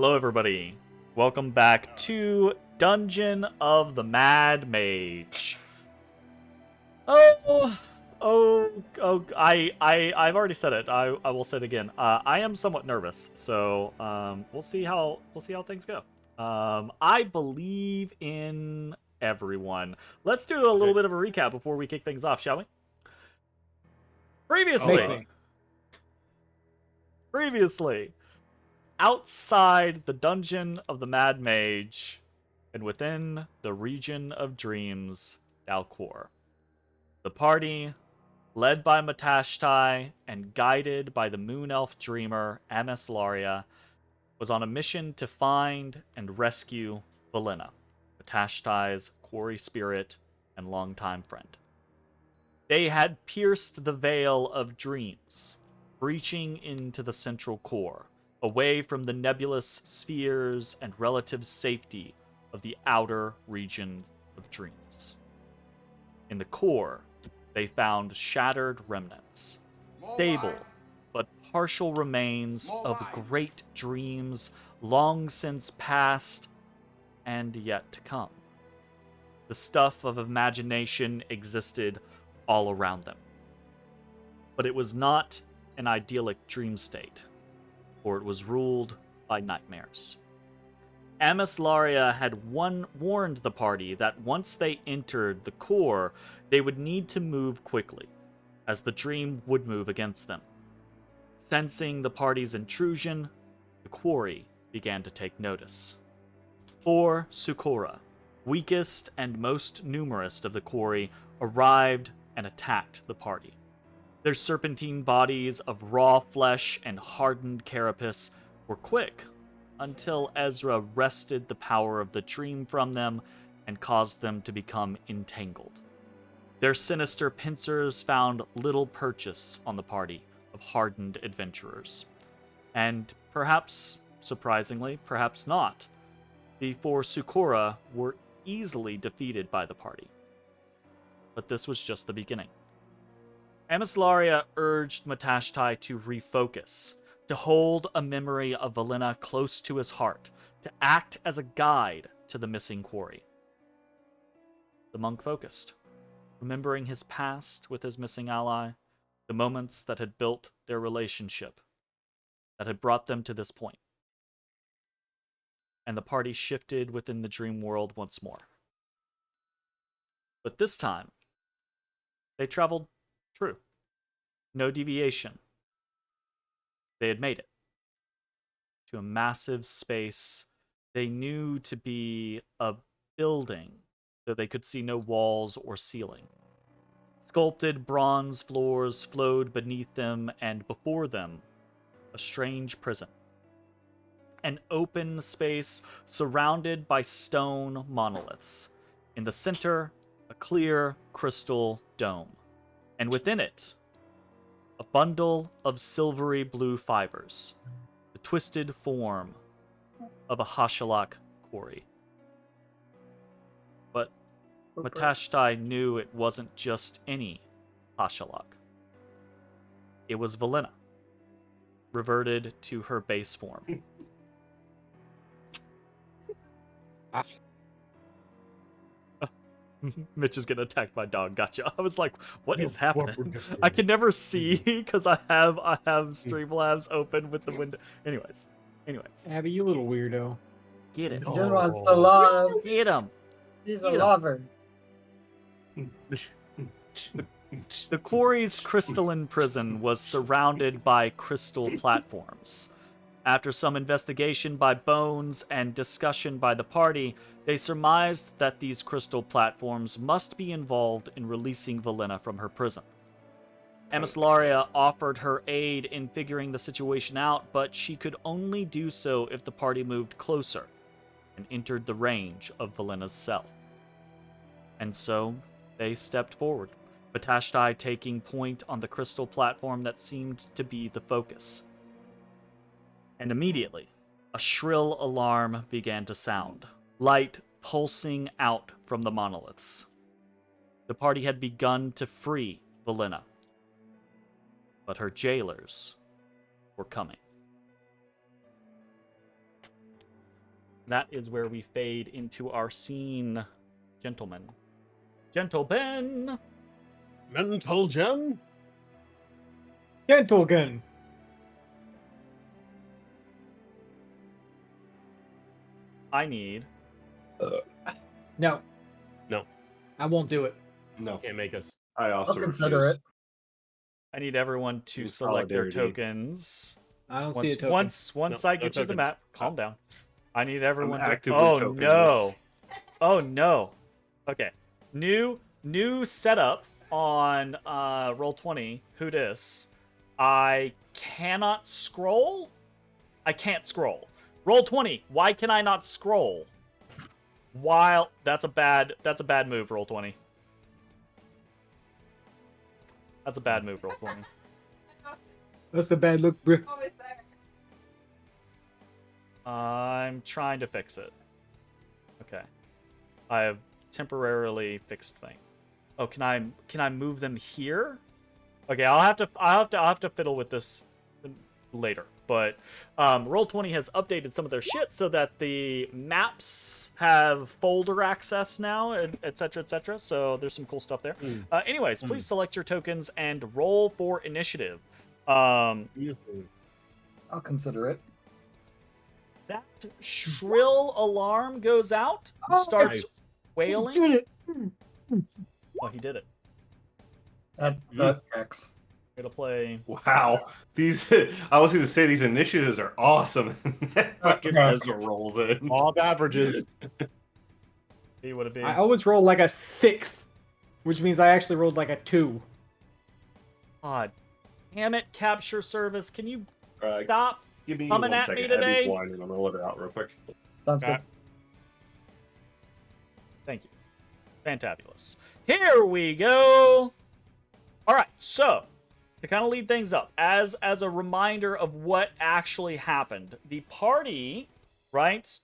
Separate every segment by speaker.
Speaker 1: Hello, everybody. Welcome back to Dungeon of the Mad Mage. I've already said it. I will say it again. I am somewhat nervous, so we'll see how things go. I believe in everyone. Let's do a little bit of a recap before we kick things off, shall we? Previously, outside the dungeon of the Mad Mage, and within the region of dreams, Dalcor. The party, led by Matashtai and guided by the Moon Elf Dreamer, Laria, was on a mission to find and rescue Valenna, Matashtai's quarry spirit and longtime friend. They had pierced the veil of dreams, breaching into the central core, away from the nebulous spheres and relative safety of the outer region of dreams. In the core, they found shattered remnants, stable but partial remains of great dreams long since past and yet to come. The stuff of imagination existed all around them. But it was not an idyllic dream state, for it was ruled by nightmares. Laria had warned the party that once they entered the core, they would need to move quickly, as the dream would move against them. Sensing the party's intrusion, the quarry began to take notice. 4 Sukora, weakest and most numerous of the quarry, arrived and attacked the party. Their serpentine bodies of raw flesh and hardened carapace were quick, until Ezrah wrested the power of the dream from them and caused them to become entangled. Their sinister pincers found little purchase on the party of hardened adventurers. And perhaps, surprisingly, perhaps not, the 4 Sukora were easily defeated by the party. But this was just the beginning. Laria urged Matashtai to refocus, to hold a memory of Valenna close to his heart, to act as a guide to the missing quarry. The monk focused, remembering his past with his missing ally, the moments that had built their relationship, that had brought them to this point. And the party shifted within the dream world once more. But this time, they traveled true. No deviation. They had made it to a massive space they knew to be a building, though they could see no walls or ceiling. Sculpted bronze floors flowed beneath them, and before them, a strange prison. An open space surrounded by stone monoliths. In the center, a clear crystal dome. And within it, a bundle of silvery blue fibers, the twisted form of a Hashalak quarry. But Matashtai knew it wasn't just any Hashalak. It was Valenna, reverted to her base form. Mitch is getting attacked by dog. Gotcha. I was like, what is happening? I can never see because I have Streamlabs open with the window. Anyways.
Speaker 2: Abby, you little weirdo.
Speaker 1: Get it.
Speaker 3: He just wants to love.
Speaker 1: Get him.
Speaker 3: He's a lover.
Speaker 1: The quarry's crystalline prison was surrounded by crystal platforms. After some investigation by Bones and discussion by the party, they surmised that these crystal platforms must be involved in releasing Valenna from her prison. Laria offered her aid in figuring the situation out, but she could only do so if the party moved closer and entered the range of Valenna's cell. And so, they stepped forward, Matashtai taking point on the crystal platform that seemed to be the focus. And immediately, a shrill alarm began to sound, light pulsing out from the monoliths. The party had begun to free Valenna, but her jailers were coming. That is where we fade into our scene, gentlemen. Gentlemen!
Speaker 4: Mental gem?
Speaker 2: Gentle gun.
Speaker 1: I need...
Speaker 2: No.
Speaker 4: No.
Speaker 2: I won't do it.
Speaker 5: No,
Speaker 4: Can't make us.
Speaker 5: I also
Speaker 3: I'll consider
Speaker 5: refuse.
Speaker 3: it.
Speaker 1: I need everyone to
Speaker 5: In
Speaker 1: select their
Speaker 5: solidarity.
Speaker 1: tokens.
Speaker 2: I don't see a
Speaker 1: Once,
Speaker 2: token.
Speaker 1: once
Speaker 4: No,
Speaker 1: I
Speaker 4: no
Speaker 1: get you the
Speaker 4: tokens.
Speaker 1: map, calm down. I need everyone to...
Speaker 5: actively
Speaker 1: Oh,
Speaker 5: tokenless.
Speaker 1: no. Oh, no. Okay. New setup on Roll20. Who dis? I cannot scroll? I can't scroll. Roll20. Why can I not scroll? While... That's a bad move, Roll20. That's a bad move, Roll20.
Speaker 2: That's a bad look, bro.
Speaker 1: I'm trying to fix it. Okay. I have temporarily fixed thing. Oh, can I move them here? Okay, I'll have to fiddle with this later. But Roll20 has updated some of their shit so that the maps have folder access now, etc., etc. So there's some cool stuff there. Anyways, please select your tokens and roll for initiative.
Speaker 3: I'll consider it.
Speaker 1: That shrill alarm goes out, starts wailing.
Speaker 2: Did it.
Speaker 1: Oh, he did it.
Speaker 3: That tracks.
Speaker 1: It'll play.
Speaker 5: Wow, these I was going to say these initiatives are awesome. Fucking Ezra rolls in.
Speaker 4: Law of averages.
Speaker 1: See what it be.
Speaker 2: I always roll like a 6, which means I actually rolled like a 2.
Speaker 1: God damn it, capture service. Can you
Speaker 5: Right.
Speaker 1: stop?
Speaker 5: Give me
Speaker 1: Coming
Speaker 5: one
Speaker 1: at
Speaker 5: second.
Speaker 1: me today?
Speaker 5: Abby's whining. I'm gonna let her out real quick.
Speaker 3: Sounds good.
Speaker 1: Thank you. Fantabulous. Here we go. All right, so to kind of lead things up, as a reminder of what actually happened, the party, right,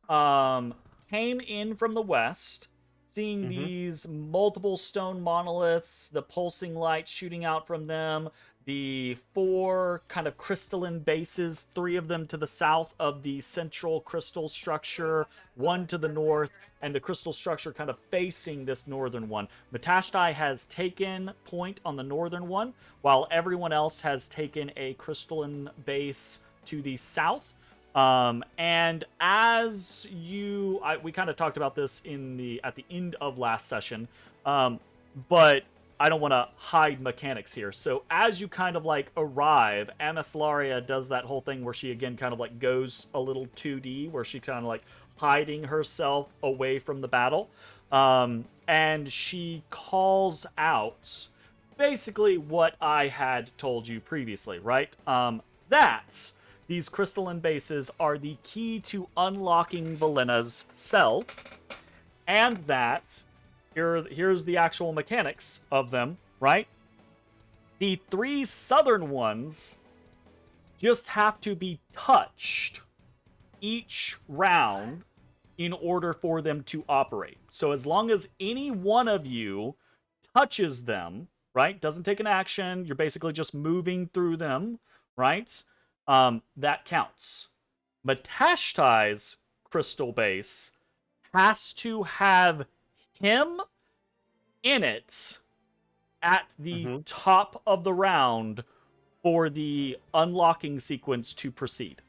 Speaker 1: came in from the west, seeing these multiple stone monoliths, the pulsing lights shooting out from them, the 4 kind of crystalline bases, 3 of them to the south of the central crystal structure, 1 to the north, and the crystal structure kind of facing this northern one. Matashtai has taken point on the northern one, while everyone else has taken a crystalline base to the south. And as we kind of talked about this at the end of last session, but I don't want to hide mechanics here. So as you kind of like arrive, Anaslaria does that whole thing where she again kind of like goes a little 2D, where she kind of like hiding herself away from the battle. And she calls out basically what I had told you previously, right? That these crystalline bases are the key to unlocking Valena's cell, and that here's the actual mechanics of them, right? The 3 southern ones just have to be touched each round in order for them to operate. So as long as any one of you touches them, right? Doesn't take an action, you're basically just moving through them, right? That counts. Matashtai's crystal base has to have him in it at the top of the round for the unlocking sequence to proceed.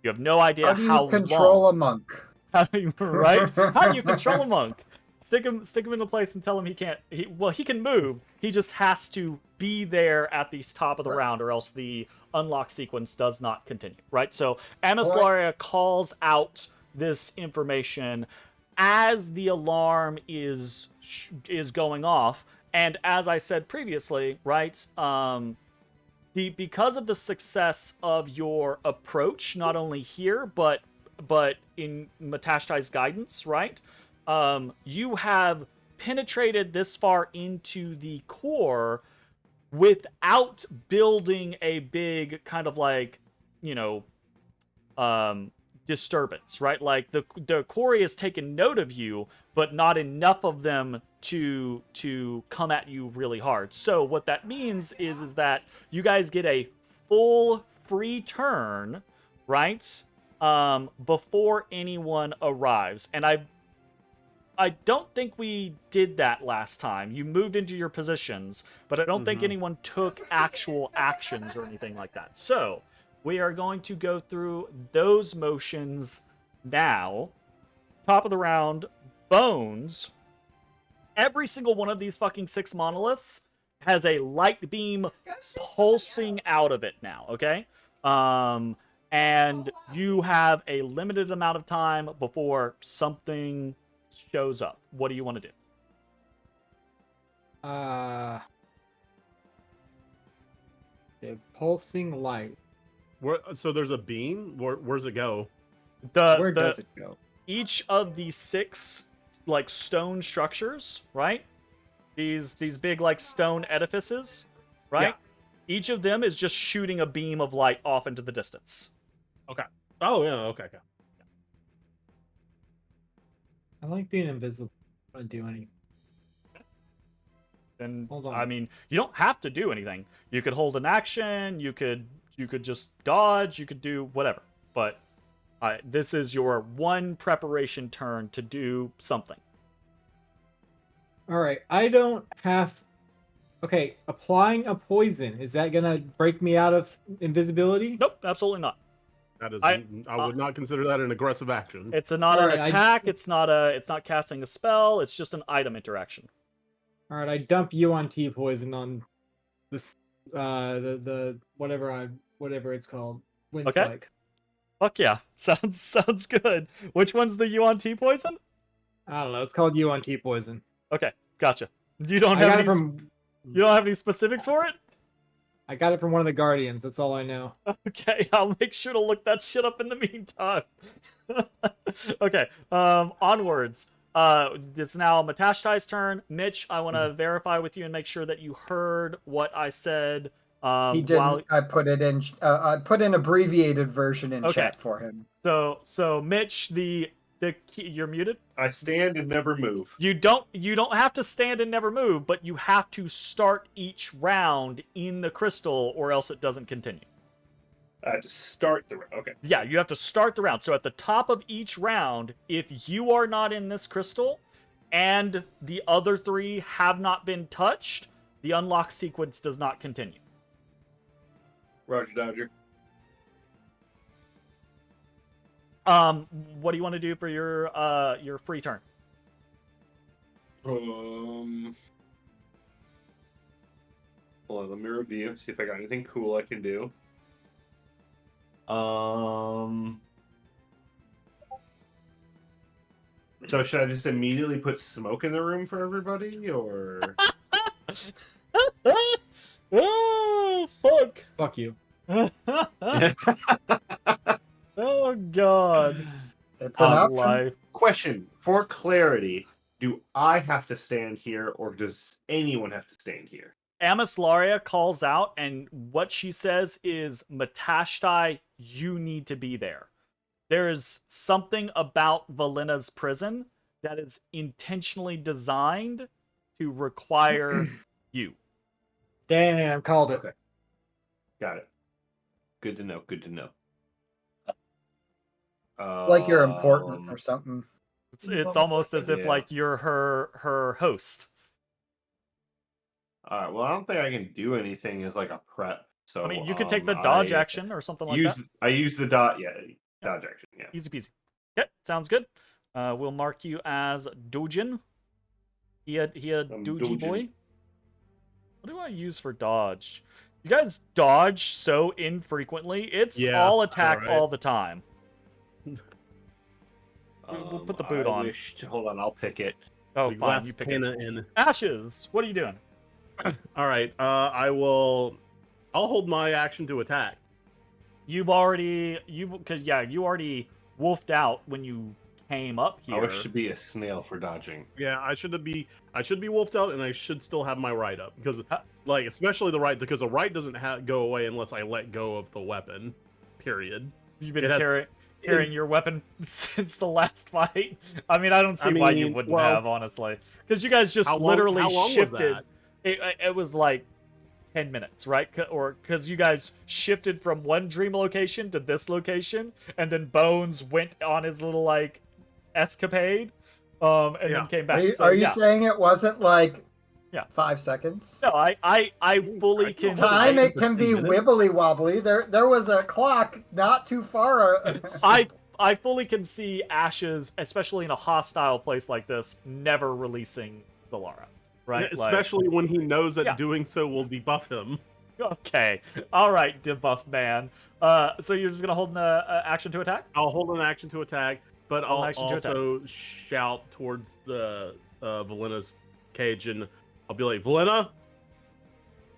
Speaker 1: You have no idea
Speaker 3: How do you
Speaker 1: how
Speaker 3: control
Speaker 1: long.
Speaker 3: a monk?
Speaker 1: How do you, right? How do you control a monk? Stick him into place and tell him he can't. He can move. He just has to be there at the top of the round, or else the unlock sequence does not continue. Right. So Anaslaria calls out this information as the alarm is going off, and as I said previously, right? Because of the success of your approach, not only here but in Matashtai's guidance, right? You have penetrated this far into the core without building a big kind of like, disturbance, right? Like the quarry has taken note of you, but not enough of them to come at you really hard. So what that means is that you guys get a full free turn, right? before anyone arrives. And I don't think we did that last time. You moved into your positions, but I don't think anyone took actual actions or anything like that. So, we are going to go through those motions now. Top of the round, Bones. Every single one of these fucking 6 monoliths has a light beam pulsing out of it now, okay? And you have a limited amount of time before something shows up. What do you want to do?
Speaker 2: The pulsing light.
Speaker 4: So there's a beam. Where's it go?
Speaker 2: Where does it go?
Speaker 1: Each of these 6 like stone structures, right? These big like stone edifices, right? Yeah. Each of them is just shooting a beam of light off into the distance.
Speaker 4: Okay. Oh yeah. Okay.
Speaker 2: I like being invisible. I don't do anything.
Speaker 1: Then
Speaker 2: Hold on.
Speaker 1: I mean, you don't have to do anything. You could hold an action. You could just dodge. You could do whatever. But this is your one preparation turn to do something.
Speaker 2: All right. I don't have. Okay, applying a poison, is that gonna break me out of invisibility?
Speaker 1: Nope, absolutely not.
Speaker 4: That is, I would not consider that an aggressive action.
Speaker 1: It's not an attack. It's not casting a spell. It's just an item interaction.
Speaker 2: All right, I dump UNT poison on this the whatever it's called. Windspike.
Speaker 1: Okay. Fuck yeah, sounds good. Which one's the UNT poison?
Speaker 2: I don't know. It's called UNT poison.
Speaker 1: Okay, gotcha. You don't have any specifics for it?
Speaker 2: I got it from one of the Guardians. That's all I know.
Speaker 1: Okay, I'll make sure to look that shit up in the meantime. Okay, onwards. It's now Matashtai's turn. Mitch, I want to verify with you and make sure that you heard what I said.
Speaker 3: He didn't. I put it in. I put in abbreviated version in chat for him.
Speaker 1: So Mitch, the key, you're muted.
Speaker 5: I stand and never move.
Speaker 1: You don't have to stand and never move, but you have to start each round in the crystal, or else it doesn't continue.
Speaker 5: I have to start the round. Okay.
Speaker 1: Yeah, you have to start the round. So at the top of each round, if you are not in this crystal, and the other 3 have not been touched, the unlock sequence does not continue.
Speaker 5: Roger Dodger.
Speaker 1: What do you want to do for your free turn?
Speaker 5: Hold on, let me review, see if I got anything cool I can do. So should I just immediately put smoke in the room for everybody, or?
Speaker 1: Oh, fuck.
Speaker 2: Fuck you.
Speaker 1: Oh, God.
Speaker 3: It's an option.
Speaker 1: Life.
Speaker 5: Question, for clarity, do I have to stand here, or does anyone have to stand here?
Speaker 1: Amislaria calls out, and what she says is, Matashtai, you need to be there. There is something about Valina's prison that is intentionally designed to require you.
Speaker 2: Damn, called it.
Speaker 5: Okay. Got it. Good to know, good to know.
Speaker 3: Like you're important or something.
Speaker 1: It's almost as if like you're her host.
Speaker 5: All right. Well, I don't think I can do anything as like a prep. So
Speaker 1: I mean, you could take the dodge action or something like that.
Speaker 5: I use the dodge action. Yeah.
Speaker 1: Easy peasy. Okay, sounds good. We'll mark you as Dojin. He a Doji boy. What do I use for dodge? You guys dodge so infrequently. It's all attack all the time. We'll put the boot on.
Speaker 5: Hold on, I'll pick it.
Speaker 1: Oh, fine. You pick it.
Speaker 4: In.
Speaker 1: Ashes, what are you doing?
Speaker 4: All right. I'll hold my action to attack.
Speaker 1: You already wolfed out when you came up here.
Speaker 5: I wish to be a snail for dodging.
Speaker 4: Yeah, I should be wolfed out, and I should still have my right up because, like, especially the right, because the right doesn't go away unless I let go of the weapon. Period.
Speaker 1: You've been carrying your weapon since the last fight. I mean, I don't see why you wouldn't have, honestly, because you guys just literally shifted. It was like 10 minutes, right? Or because you guys shifted from one dream location to this location, and then Bones went on his little like escapade, and then came back.
Speaker 3: Are you saying it wasn't like 5 seconds?
Speaker 1: No, I fully can.
Speaker 3: Time it can be
Speaker 5: 10 minutes.
Speaker 3: wibbly wobbly. There was a clock not too far.
Speaker 1: I fully can see Ashes, especially in a hostile place like this, never releasing Zalara, right?
Speaker 4: Yeah, especially when he knows that doing so will debuff him.
Speaker 1: Okay, all right, debuff man. So you're just gonna hold an action to attack?
Speaker 4: I'll hold an action to attack, but I'll
Speaker 1: action to
Speaker 4: also shout towards the Valena's cage, and I'll be like, Valena,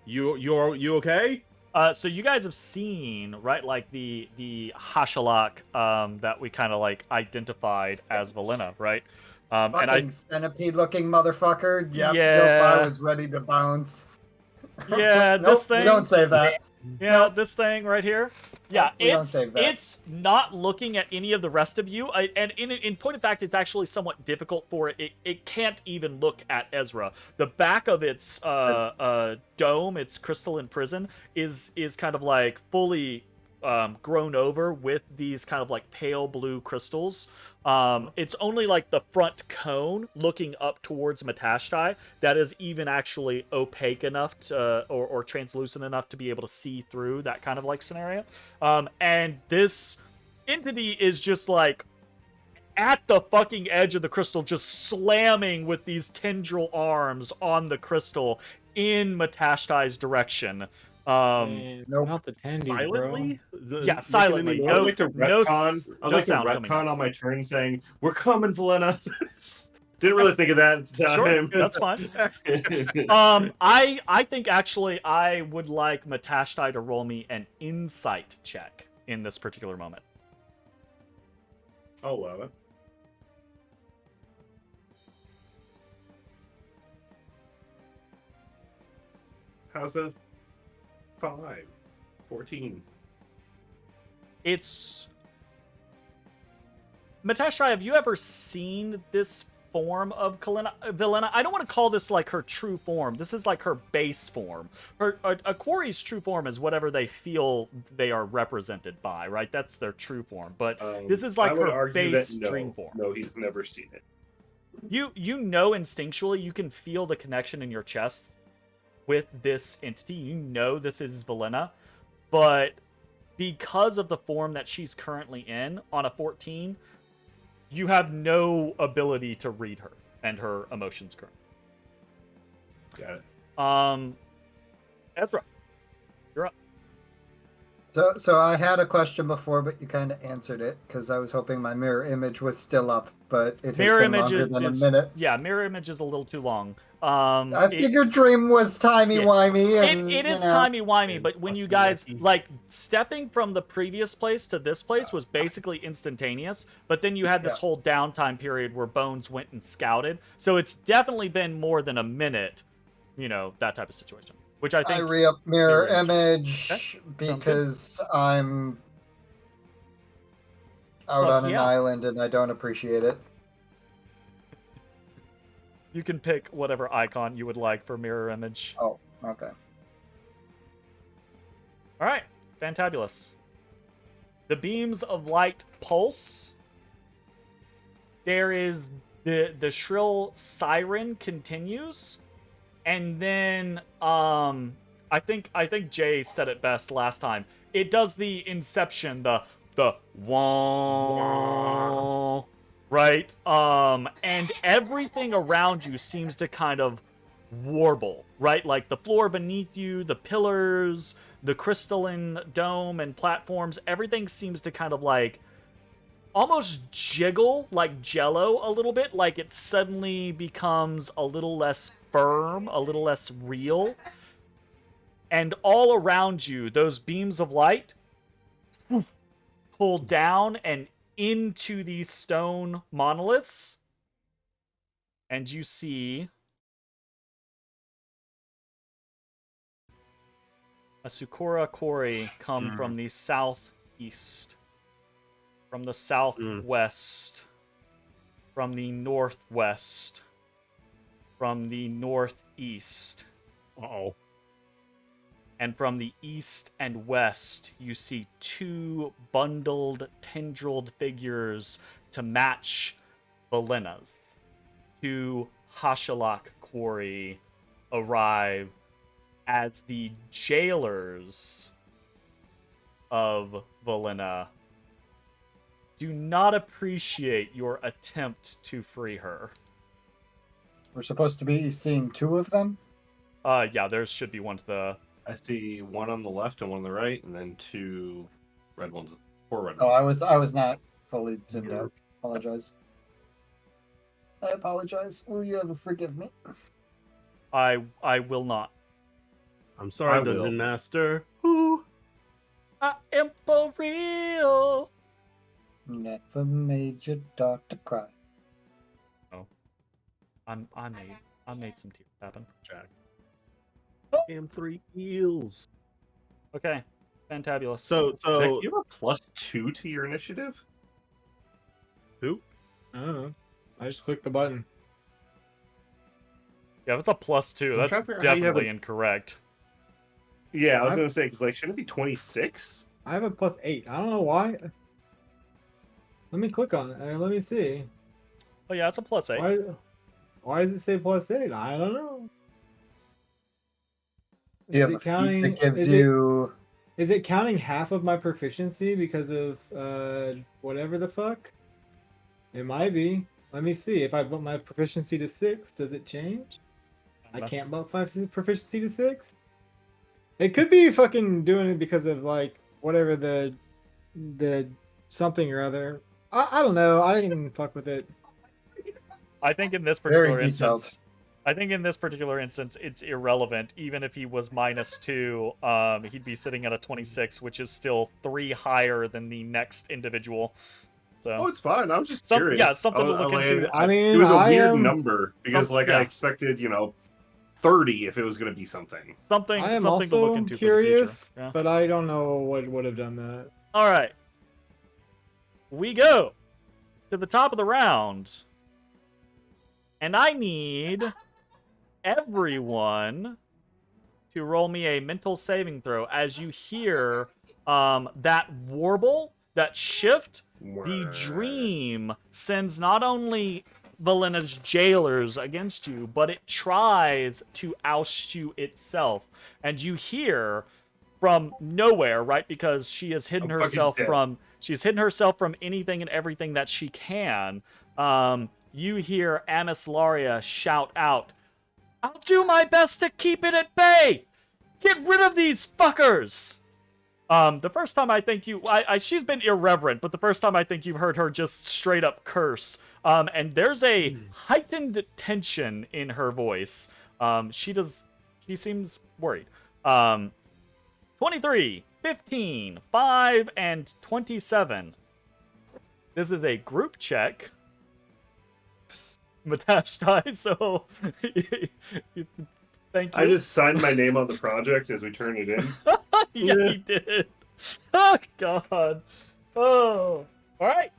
Speaker 4: you okay?
Speaker 1: So you guys have seen, right, like the Hashalak that we kind of like identified as Valena, right?
Speaker 3: Fucking centipede-looking motherfucker. Yep,
Speaker 1: Yeah.
Speaker 3: I was ready to bounce.
Speaker 1: Yeah,
Speaker 3: Nope,
Speaker 1: this thing.
Speaker 3: we don't save that.
Speaker 1: Yeah, this thing right here. Yeah,
Speaker 3: We don't save that.
Speaker 1: it's not looking at any of the rest of you. And in point of fact, it's actually somewhat difficult for it. It can't even look at Ezrah. The back of its dome, its crystalline prison, is kind of like fully grown over with these kind of like pale blue crystals. It's only like the front cone looking up towards Matashtai that is even actually opaque enough to, or translucent enough to be able to see through that kind of like scenario. And this entity is just like at the fucking edge of the crystal, just slamming with these tendril arms on the crystal in Matastai's direction.
Speaker 3: Nope.
Speaker 2: Not the tendies,
Speaker 4: Silently?
Speaker 1: Yeah, silently.
Speaker 5: I'd like to
Speaker 1: no
Speaker 5: retcon,
Speaker 1: sound coming
Speaker 5: on my turn saying, "We're coming, Valena." Didn't really think of that at the
Speaker 1: Sure,
Speaker 5: time.
Speaker 1: that's fine. I think actually I would like Matashtai to roll me an insight check in this particular moment.
Speaker 5: I'll allow it. How's a 5? 14.
Speaker 1: It's Matashtai, have you ever seen this form of Valena? I don't want to call this like her true form. This is like her base form. A quarry's true form is whatever they feel they are represented by, right? That's their true form. But this is like her base dream form.
Speaker 5: No, he's never seen it.
Speaker 1: You know instinctually, you can feel the connection in your chest with this entity. You know this is Valena, but because of the form that she's currently in on a 14, you have no ability to read her and her emotions currently.
Speaker 5: Got it.
Speaker 1: Ezra, you're up.
Speaker 3: So I had a question before, but you kind of answered it because I was hoping my mirror image was still up, but it has been longer than a minute.
Speaker 1: Yeah, mirror image is a little too long.
Speaker 3: I figured Dream was timey-wimey. And,
Speaker 1: it is timey-wimey, but when you guys, like, stepping from the previous place to this place was basically instantaneous, but then you had this whole downtime period where Bones went and scouted, so it's definitely been more than a minute, you know, that type of situation. Which I think...
Speaker 3: I re-up mirror image
Speaker 1: Okay.
Speaker 3: because I'm out on an island and I don't appreciate it.
Speaker 1: You can pick whatever icon you would like for mirror image.
Speaker 3: Oh, okay.
Speaker 1: All right, fantabulous. The beams of light pulse. There is the shrill siren continues, and then I think Jay said it best last time. It does the Inception, the wah, right? And everything around you seems to kind of warble, right? Like the floor beneath you, the pillars, the crystalline dome and platforms, everything seems to kind of like almost jiggle like jello a little bit, like it suddenly becomes a little less firm, a little less real. And all around you, those beams of light pull down and into these stone monoliths. And you see a Sukora quarry come from the southeast, from the southwest, from the northwest, from the northeast.
Speaker 4: Uh-oh.
Speaker 1: and from the east and west, you see two bundled, tendrilled figures to match Valena's. Two Hashalak quarry arrive as the jailers of Valena do not appreciate your attempt to free her.
Speaker 3: We're supposed to be seeing two of them?
Speaker 1: Yeah, there should be one to the...
Speaker 5: I see one on the left and one on the right, and then two red ones. Four red
Speaker 3: Oh,
Speaker 5: ones.
Speaker 3: I was not fully zoomed out. Apologize. I apologize. Will you ever forgive me?
Speaker 1: I will not.
Speaker 4: I'm sorry,
Speaker 5: I will.
Speaker 4: Dungeon Master. Ooh.
Speaker 1: I am for real.
Speaker 3: Never made your daughter cry.
Speaker 1: I made some tears happen.
Speaker 4: Jack. And 3 heals.
Speaker 1: Okay, fantabulous.
Speaker 4: So
Speaker 5: Zach, you have a +2 to your initiative?
Speaker 4: who?
Speaker 2: I don't know. I just clicked the button.
Speaker 1: yeah, if it's a +2,
Speaker 5: I'm
Speaker 1: that's
Speaker 5: trying to figure out how you have
Speaker 1: definitely
Speaker 5: a-
Speaker 1: incorrect.
Speaker 5: Yeah, I was
Speaker 2: I'm-
Speaker 5: gonna say, because like, shouldn't it be 26?
Speaker 2: I have a +8. I don't know why. Let me click on it. Let me see.
Speaker 1: Oh yeah, it's a +8.
Speaker 2: Why does it say +8? I don't know.
Speaker 3: You have
Speaker 2: Is
Speaker 3: a
Speaker 2: it
Speaker 3: feat
Speaker 2: counting?
Speaker 3: that gives
Speaker 2: Is
Speaker 3: you...
Speaker 2: Is it counting half of my proficiency because of whatever the fuck? It might be. Let me see. If I bump my proficiency to 6, does it change? I can't bump 5 proficiency to 6? It could be fucking doing it because of like whatever the something or other. I don't know. I didn't fuck with it.
Speaker 1: I think in this
Speaker 3: Very
Speaker 1: particular
Speaker 3: detailed.
Speaker 1: instance, it's irrelevant. Even if he was -2, he'd be sitting at a 26, which is still 3 higher than the next individual.
Speaker 5: Oh,
Speaker 1: So
Speaker 5: it's fine. I was just
Speaker 1: Some-
Speaker 5: curious.
Speaker 1: yeah, something to look into.
Speaker 2: I mean,
Speaker 5: it was a
Speaker 2: I
Speaker 5: weird
Speaker 2: am-
Speaker 5: number because,
Speaker 1: Some-
Speaker 5: like,
Speaker 1: yeah.
Speaker 5: I expected, 30 if it was gonna be something.
Speaker 1: something
Speaker 2: I am
Speaker 1: something to
Speaker 2: also
Speaker 1: look into
Speaker 2: curious,
Speaker 1: for the future. Yeah.
Speaker 2: but I don't know what would have done that.
Speaker 1: All right, we go to the top of the round, and I need everyone to roll me a mental saving throw as you hear that warble, that shift. The dream sends not only Valena's jailers against you, but it tries to oust you itself. And you hear from nowhere, right? Because she has hidden
Speaker 5: I'm fucking
Speaker 1: herself
Speaker 5: dead.
Speaker 1: from anything and everything that she can. You hear Amislaria shout out, "I'll do my best to keep it at bay! Get rid of these fuckers!" The first time I think she's been irreverent, but the first time I think you've heard her just straight up curse. And there's a heightened tension in her voice. She seems worried. 23, 15, 5, and 27. This is a group check. Matashtai, so thank you.
Speaker 5: I just signed my name on the project as we turn it in.
Speaker 1: Yeah, he did. Oh, God. Oh. All right.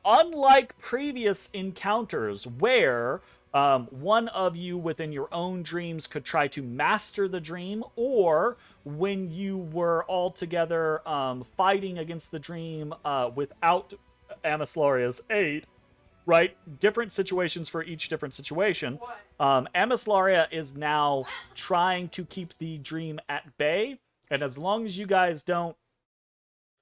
Speaker 1: Unlike previous encounters where one of you within your own dreams could try to master the dream, or when you were all together fighting against the dream without Amislaria's aid, right? Different situations for each different situation. Amislaria is now trying to keep the dream at bay, and as long as you guys don't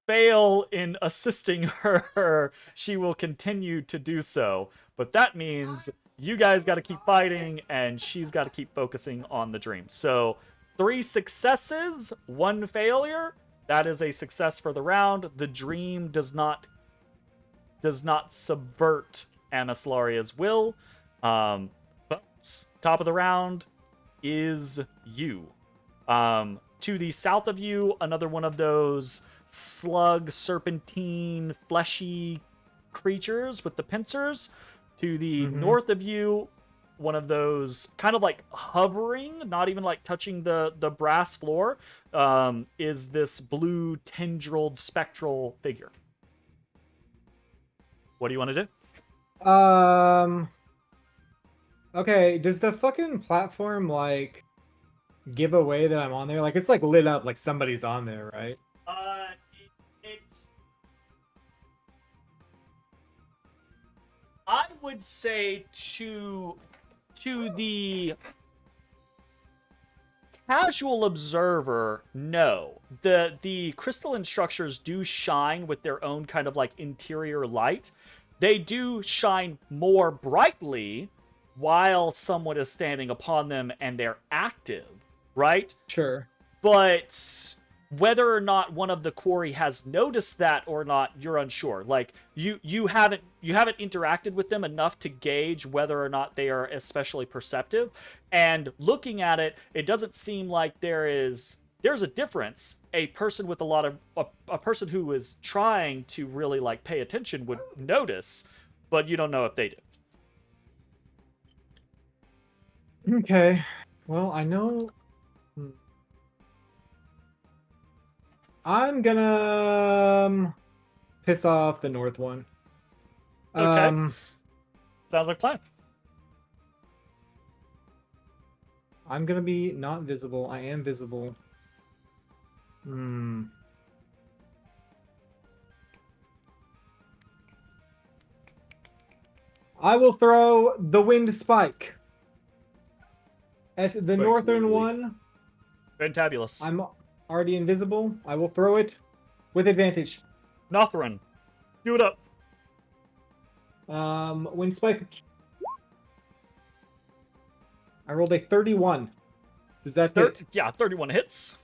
Speaker 1: fail in assisting her, she will continue to do so. But that means you guys got to keep fighting, and she's got to keep focusing on the dream. So 3 successes, 1 failure. That is a success for the round. The dream does not subvert Amislaria's will. But top of the round is you. To the south of you, another one of those slug, serpentine, fleshy creatures with the pincers. To the north of you, one of those kind of like hovering, not even like touching the brass floor, is this blue tendrilled spectral figure. What do you want to do?
Speaker 2: Okay, does the fucking platform like give away that I'm on there? Like it's like lit up, like somebody's on there, right?
Speaker 1: It's. I would say to the casual observer, no. The crystalline structures do shine with their own kind of like interior light. They do shine more brightly while someone is standing upon them and they're active, right?
Speaker 2: Sure.
Speaker 1: But whether or not one of the quarry has noticed that or not, you're unsure. Like you haven't interacted with them enough to gauge whether or not they are especially perceptive. And looking at it, it doesn't seem like there's a difference. A person with a person who is trying to really like pay attention would notice, but you don't know if they do.
Speaker 2: Okay. Well, I know. I'm gonna piss off the north one.
Speaker 1: Okay. Sounds like a plan.
Speaker 2: I'm gonna be not visible. I am visible. I will throw the wind spike at the
Speaker 5: Spike's
Speaker 2: northern
Speaker 5: lovely.
Speaker 2: one.
Speaker 1: Fantabulous.
Speaker 2: I'm already invisible. I will throw it with advantage.
Speaker 1: Nothrin. Do it up.
Speaker 2: Wind spike. I rolled a 31. Does that hit?
Speaker 1: Yeah, 31 hits.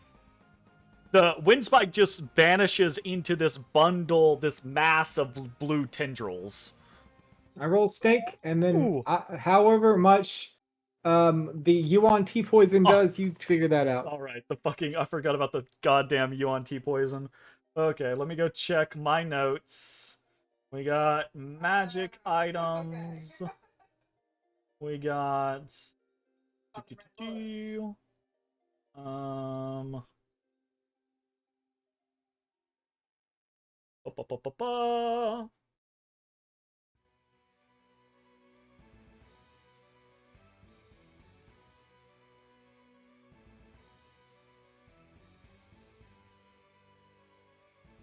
Speaker 1: The wind spike just vanishes into this bundle, this mass of blue tendrils.
Speaker 2: I roll stake, and then
Speaker 1: Ooh.
Speaker 2: however much the Yuan T poison does, you figure that out.
Speaker 1: All right, I forgot about the goddamn Yuan T poison. Okay, let me go check my notes. We got magic items. We got ba-ba-ba-ba-ba. All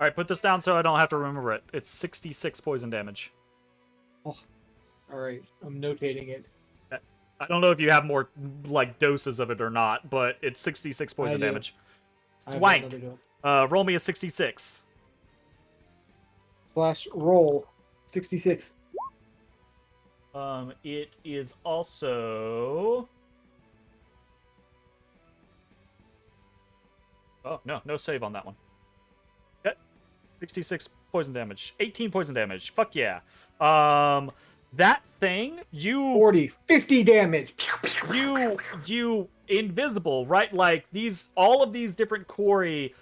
Speaker 1: right, put this down so I don't have to remember it. It's 66 poison damage.
Speaker 2: Oh, all right, I'm notating it.
Speaker 1: I don't know if you have more like doses of it or not, but it's 66 poison
Speaker 2: do.
Speaker 1: damage.
Speaker 2: I have
Speaker 1: Swank.
Speaker 2: another dose.
Speaker 1: Roll me a 66.
Speaker 2: / roll 66.
Speaker 1: It is also. Oh no save on that one. Okay, 66 poison damage, 18 poison damage. Fuck yeah. That thing,
Speaker 2: 40, 50 damage.
Speaker 1: you invisible, right? Like all of these different quarry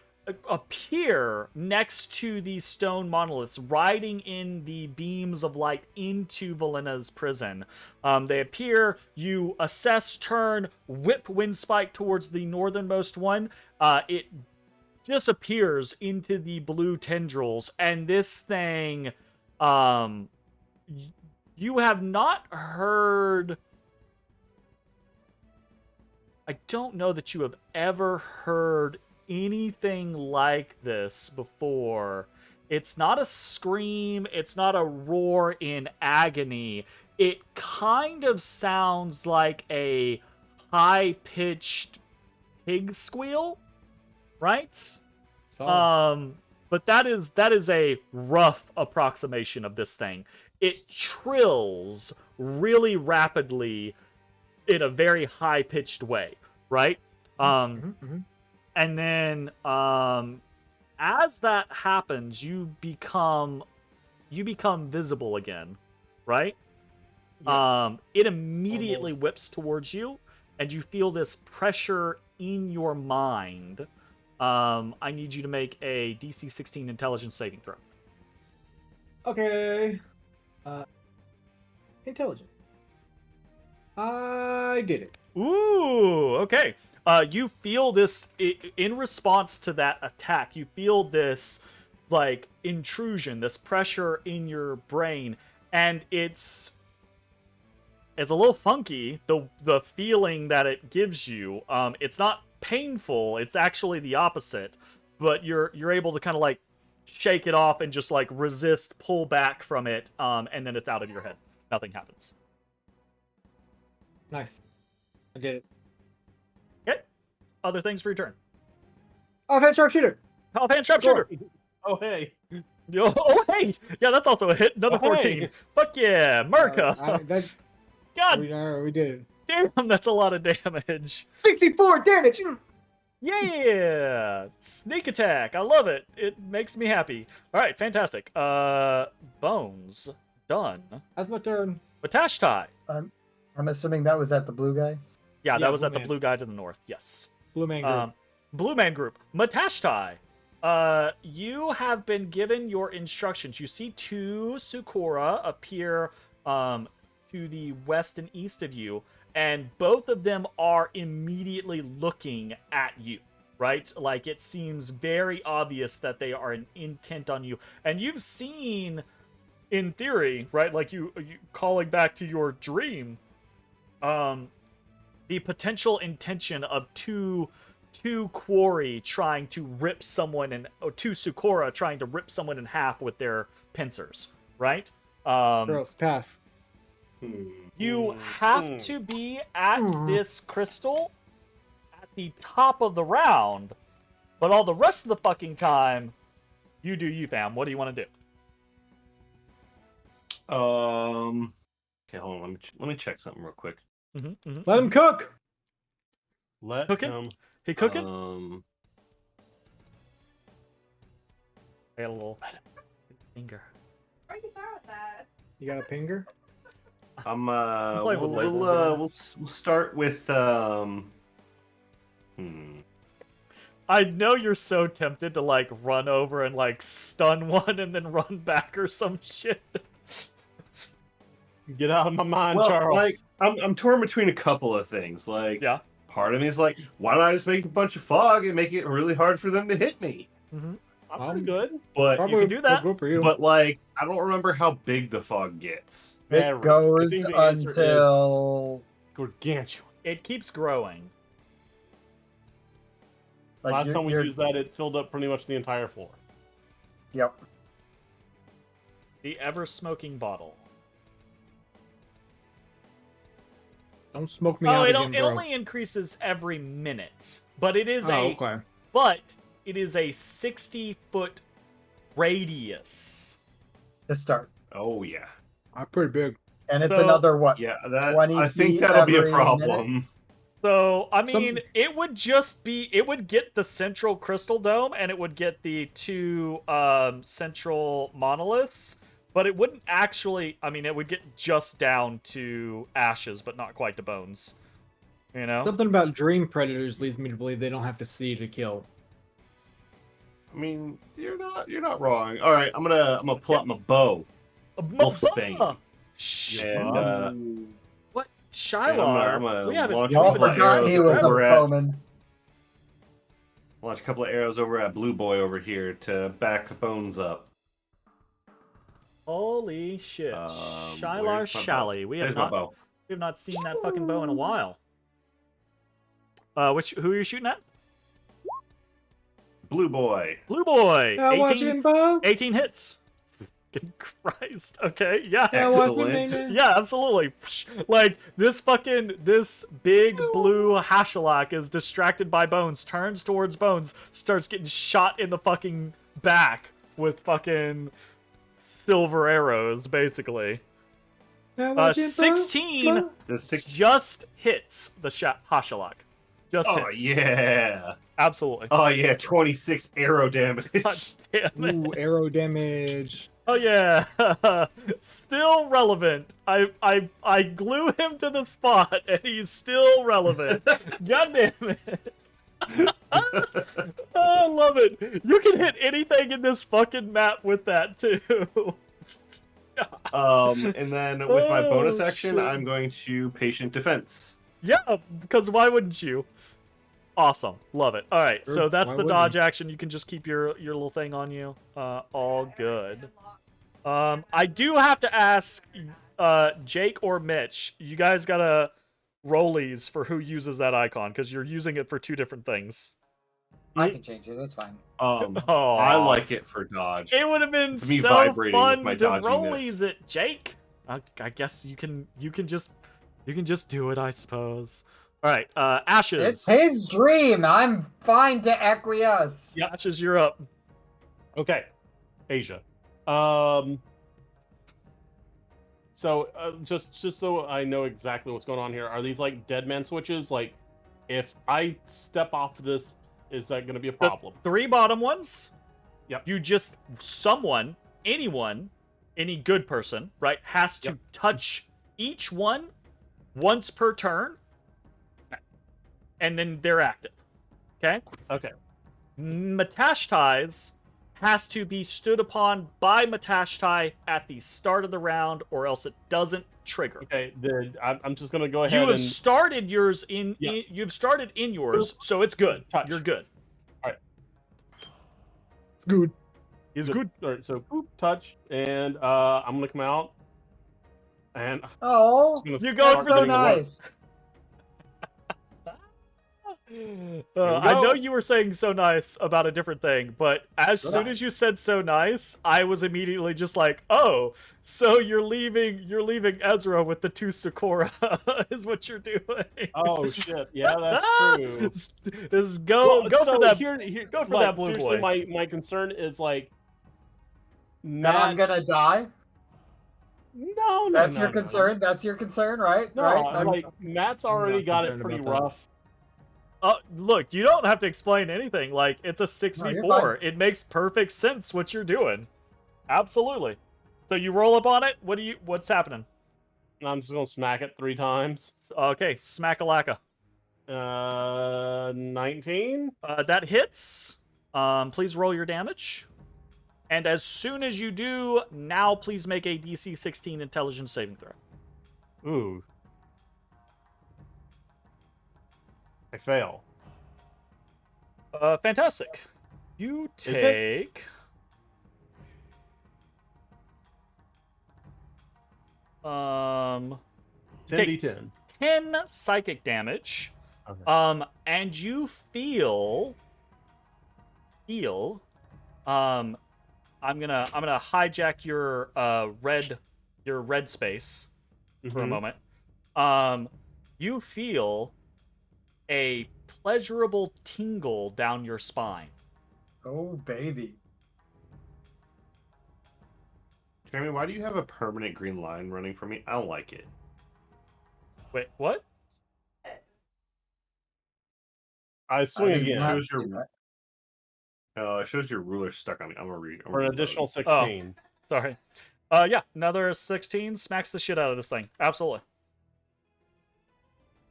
Speaker 1: appear next to these stone monoliths, riding in the beams of light into Valena's prison. They appear, you assess, turn, whip Windspike towards the northernmost one. It disappears into the blue tendrils, and this thing, you have not heard... I don't know that you have ever heard anything like this before. It's not a scream, it's not a roar in agony. It kind of sounds like a high-pitched pig squeal, right? But that is a rough approximation of this thing. It trills really rapidly in a very high-pitched way, right? And then as that happens, you become visible again, right?
Speaker 2: Yes.
Speaker 1: It immediately whips towards you, and you feel this pressure in your mind. I need you to make a DC 16 intelligence saving throw.
Speaker 2: Okay. Intelligent. I did it.
Speaker 1: Ooh, okay. You feel this in response to that attack. You feel this like intrusion, this pressure in your brain, and it's a little funky. The feeling that it gives you. It's not painful. It's actually the opposite. But you're able to kind of like shake it off and just like resist, pull back from it, and then it's out of your head. Nothing happens.
Speaker 2: Nice. I did it.
Speaker 1: Okay. Other things for your turn.
Speaker 2: Offhand sharpshooter.
Speaker 1: Offhand sharpshooter.
Speaker 4: Oh hey.
Speaker 1: Yo, oh hey, yeah, that's also a hit. Another
Speaker 4: Oh,
Speaker 1: 14.
Speaker 4: hey.
Speaker 1: Fuck yeah, Merca. God
Speaker 2: We did it.
Speaker 1: damn, that's a lot of damage.
Speaker 2: 64 damage.
Speaker 1: Yeah, sneak attack. I love it. It makes me happy. All right, fantastic. Bones done.
Speaker 2: That's my turn.
Speaker 1: Matashtai.
Speaker 3: I'm assuming that was at the blue guy.
Speaker 1: Yeah,
Speaker 2: Yeah,
Speaker 1: that was
Speaker 2: blue
Speaker 1: at the
Speaker 2: man.
Speaker 1: blue guy to the north. Yes.
Speaker 2: Blue man group.
Speaker 1: Blue man group. Matashtai. You have been given your instructions. You see two Sukora appear to the west and east of you, and both of them are immediately looking at you, right? Like, it seems very obvious that they are intent on you. And you've seen, in theory, right, like you calling back to your dream, the potential intention of two quarry trying to rip someone in, or two Sukora trying to rip someone in half with their pincers, right?
Speaker 2: Gross. Pass.
Speaker 1: You have to be at this crystal at the top of the round, but all the rest of the fucking time, you do you, fam. What do you want to do?
Speaker 5: Okay, hold on. Let me check something real quick.
Speaker 2: Let him cook.
Speaker 4: Let
Speaker 1: Cooking?
Speaker 4: him.
Speaker 1: He cooking? I got a little finger.
Speaker 6: Where you start with that?
Speaker 2: You got a pinger?
Speaker 1: playing with labels,
Speaker 5: We'll start with
Speaker 1: I know you're so tempted to like run over and like stun one and then run back or some shit.
Speaker 4: Get out of my mind,
Speaker 5: well,
Speaker 4: Charles.
Speaker 5: like I'm torn between a couple of things. Like,
Speaker 1: Yeah.
Speaker 5: part of me is like, why don't I just make a bunch of fog and make it really hard for them to hit me?
Speaker 4: I'm pretty good.
Speaker 5: But
Speaker 2: Probably
Speaker 1: can do that.
Speaker 2: Good for you.
Speaker 5: but like, I don't remember how big the fog gets.
Speaker 4: Very.
Speaker 3: It goes
Speaker 4: I think the answer is
Speaker 3: until
Speaker 4: gargantuan.
Speaker 1: It keeps growing.
Speaker 3: like
Speaker 4: Last
Speaker 3: you're-
Speaker 4: time we
Speaker 3: you're-
Speaker 4: used that, it filled up pretty much the entire floor.
Speaker 3: Yep.
Speaker 1: The ever-smoking bottle.
Speaker 2: Don't smoke me
Speaker 1: Oh,
Speaker 2: out
Speaker 1: it
Speaker 2: again, bro.
Speaker 1: only increases every minute, but it is
Speaker 2: okay.
Speaker 1: but it is a 60-foot radius.
Speaker 3: To start,
Speaker 5: Oh yeah,
Speaker 2: Pretty big.
Speaker 3: and it's
Speaker 1: So-
Speaker 3: another what?
Speaker 5: yeah. That
Speaker 3: 20
Speaker 5: I think
Speaker 3: feet
Speaker 5: that'll be a
Speaker 3: every
Speaker 5: problem.
Speaker 1: So, I mean, it would get the central crystal dome, and it would get the two central monoliths, but it wouldn't actually, I mean, it would get just down to ashes, but not quite to bones. You know?
Speaker 2: Something about dream predators leads me to believe they don't have to see to kill.
Speaker 5: I mean, you're not wrong. All right, I'm gonna pull out my bow. Wolfsbane. And
Speaker 1: What?
Speaker 5: and
Speaker 1: Shylar?
Speaker 5: I'm gonna
Speaker 1: We haven't
Speaker 5: launch a
Speaker 3: Y'all
Speaker 5: couple of
Speaker 3: forgot he
Speaker 5: arrows
Speaker 3: was a
Speaker 5: over at
Speaker 3: bowman.
Speaker 5: launch a couple of arrows over at Blue Boy over here to back the bones up.
Speaker 1: Holy shit.
Speaker 5: Where's
Speaker 1: Shylar
Speaker 5: my bow?
Speaker 1: Shally. We have
Speaker 5: There's my
Speaker 1: not
Speaker 5: bow.
Speaker 1: seen that fucking bow in a while. Who are you shooting at?
Speaker 5: Blue Boy.
Speaker 1: Blue Boy.
Speaker 2: Yeah,
Speaker 1: 18,
Speaker 2: watching, Bo.
Speaker 1: 18 hits. Fucking Christ. Okay, yeah.
Speaker 2: Yeah, watching,
Speaker 5: Excellent.
Speaker 2: man.
Speaker 1: Yeah, absolutely. Like, this big blue Hashalak is distracted by Bones, turns towards Bones, starts getting shot in the fucking back with fucking silver arrows, basically.
Speaker 2: Yeah, watching, Bo.
Speaker 1: 16
Speaker 5: The six.
Speaker 1: just hits the Hashalak. Just
Speaker 5: Oh
Speaker 1: hits.
Speaker 5: yeah.
Speaker 1: Absolutely.
Speaker 5: Oh yeah. 26 arrow damage.
Speaker 1: God damn it.
Speaker 2: Ooh, arrow damage.
Speaker 1: Oh yeah, still relevant. I glue him to the spot, and he's still relevant. God damn it! I love it. You can hit anything in this fucking map with that too.
Speaker 5: And then with my bonus
Speaker 1: Oh,
Speaker 5: action,
Speaker 1: shit.
Speaker 5: I'm going to patient defense.
Speaker 1: Yeah, because why wouldn't you? Awesome, love it. All right, so
Speaker 2: Sure,
Speaker 1: that's
Speaker 2: why
Speaker 1: the
Speaker 2: wouldn't
Speaker 1: dodge action. You can just keep your little thing on you. All good. I do have to ask, Jake or Mitch, you guys gotta rollies for who uses that icon because you're using it for two different things.
Speaker 3: I can change it. That's fine.
Speaker 5: I like it for dodge.
Speaker 1: It would have been
Speaker 5: It's me
Speaker 1: so
Speaker 5: vibrating with
Speaker 1: fun
Speaker 5: my
Speaker 1: to
Speaker 5: dodginess.
Speaker 1: rollies it, Jake. I guess you can just do it, I suppose. All right, Ashes.
Speaker 3: It's his dream. I'm fine to acquiesce.
Speaker 1: Yeah, Ashes, you're up.
Speaker 4: Okay, Asia. So just so I know exactly what's going on here, are these like dead man switches? Like, if I step off this, is that going to be a problem?
Speaker 1: The three bottom ones.
Speaker 4: Yep.
Speaker 1: You just anyone, any good person, right, has to touch each one once per turn, and then they're active. Okay.
Speaker 4: Okay.
Speaker 1: Matashtais has to be stood upon by Matashtai at the start of the round, or else it doesn't trigger.
Speaker 4: Okay. Then I'm just gonna go ahead.
Speaker 1: You have
Speaker 4: and...
Speaker 1: started yours you've started in yours, so it's good.
Speaker 4: Touch.
Speaker 1: You're good.
Speaker 4: All right.
Speaker 2: It's good.
Speaker 1: He's good.
Speaker 4: All right. So boop, touch, and I'm gonna come out, and
Speaker 3: Oh,
Speaker 1: You go
Speaker 3: that's so nice.
Speaker 1: I know you were saying so nice about a different thing, but as soon as you said so nice, I was immediately just like, oh, so you're leaving Ezra with the two Sakura is what you're doing.
Speaker 4: Oh shit! Yeah, that's true.
Speaker 1: Just go for that. Go for that blue
Speaker 4: seriously,
Speaker 1: boy.
Speaker 4: my concern is like,
Speaker 3: Now I'm gonna die.
Speaker 4: No,
Speaker 3: That's your concern. That's your concern, right?
Speaker 4: No,
Speaker 3: right. That's-
Speaker 4: like Matt's already
Speaker 2: not
Speaker 4: got it
Speaker 2: concerned
Speaker 4: pretty
Speaker 2: about that.
Speaker 4: rough.
Speaker 1: Look, you don't have to explain anything. Like, it's a 6v4.
Speaker 3: you're fine.
Speaker 1: It makes perfect sense what you're doing. Absolutely. So you roll up on it. What's happening?
Speaker 4: I'm just gonna smack it 3 times.
Speaker 1: Okay, smack-a-lacka.
Speaker 4: 19.
Speaker 1: That hits. Please roll your damage. And as soon as you do, now please make a DC 16 intelligence saving throw.
Speaker 4: Ooh. I fail.
Speaker 1: Fantastic. You
Speaker 4: it?
Speaker 1: take... Take
Speaker 4: 10d10.
Speaker 1: 10 psychic damage.
Speaker 4: Okay.
Speaker 1: And you feel I'm gonna hijack your red space for a moment. You feel a pleasurable tingle down your spine.
Speaker 3: Oh baby.
Speaker 5: Jeremy, why do you have a permanent green line running for me? I don't like it.
Speaker 1: Wait, what?
Speaker 4: I swing
Speaker 3: did
Speaker 4: again
Speaker 3: not
Speaker 5: Shows
Speaker 3: do
Speaker 5: your,
Speaker 3: that.
Speaker 5: it shows your ruler stuck on me. I'm gonna read.
Speaker 4: for an additional 16.
Speaker 1: Sorry. Yeah, another 16 smacks the shit out of this thing. Absolutely.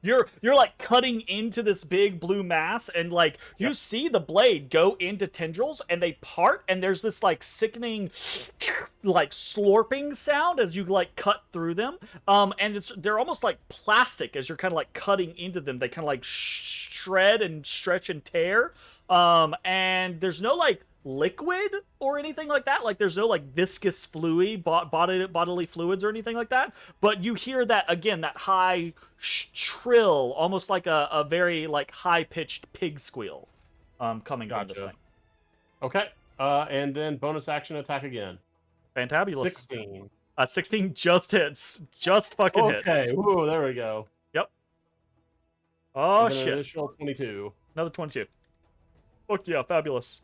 Speaker 1: You're like cutting into this big blue mass, and like you see the blade go into tendrils, and they part, and there's this like sickening, like slurping sound as you like cut through them. And they're almost like plastic as you're kind of like cutting into them. They kind of like shred and stretch and tear. And there's no like liquid or anything like that. Like there's no like viscous fluid, bodily fluids or anything like that. But you hear that again, that high trill, almost like a very like high pitched pig squeal, coming from this thing.
Speaker 4: Okay. And then bonus action attack again.
Speaker 1: Fantabulous.
Speaker 4: 16.
Speaker 1: 16 just hits, just fucking hits.
Speaker 4: Okay. Ooh, there we go.
Speaker 1: Yep. Oh
Speaker 4: And then
Speaker 1: shit.
Speaker 4: Additional 22.
Speaker 1: Another 22. Fuck yeah, fabulous.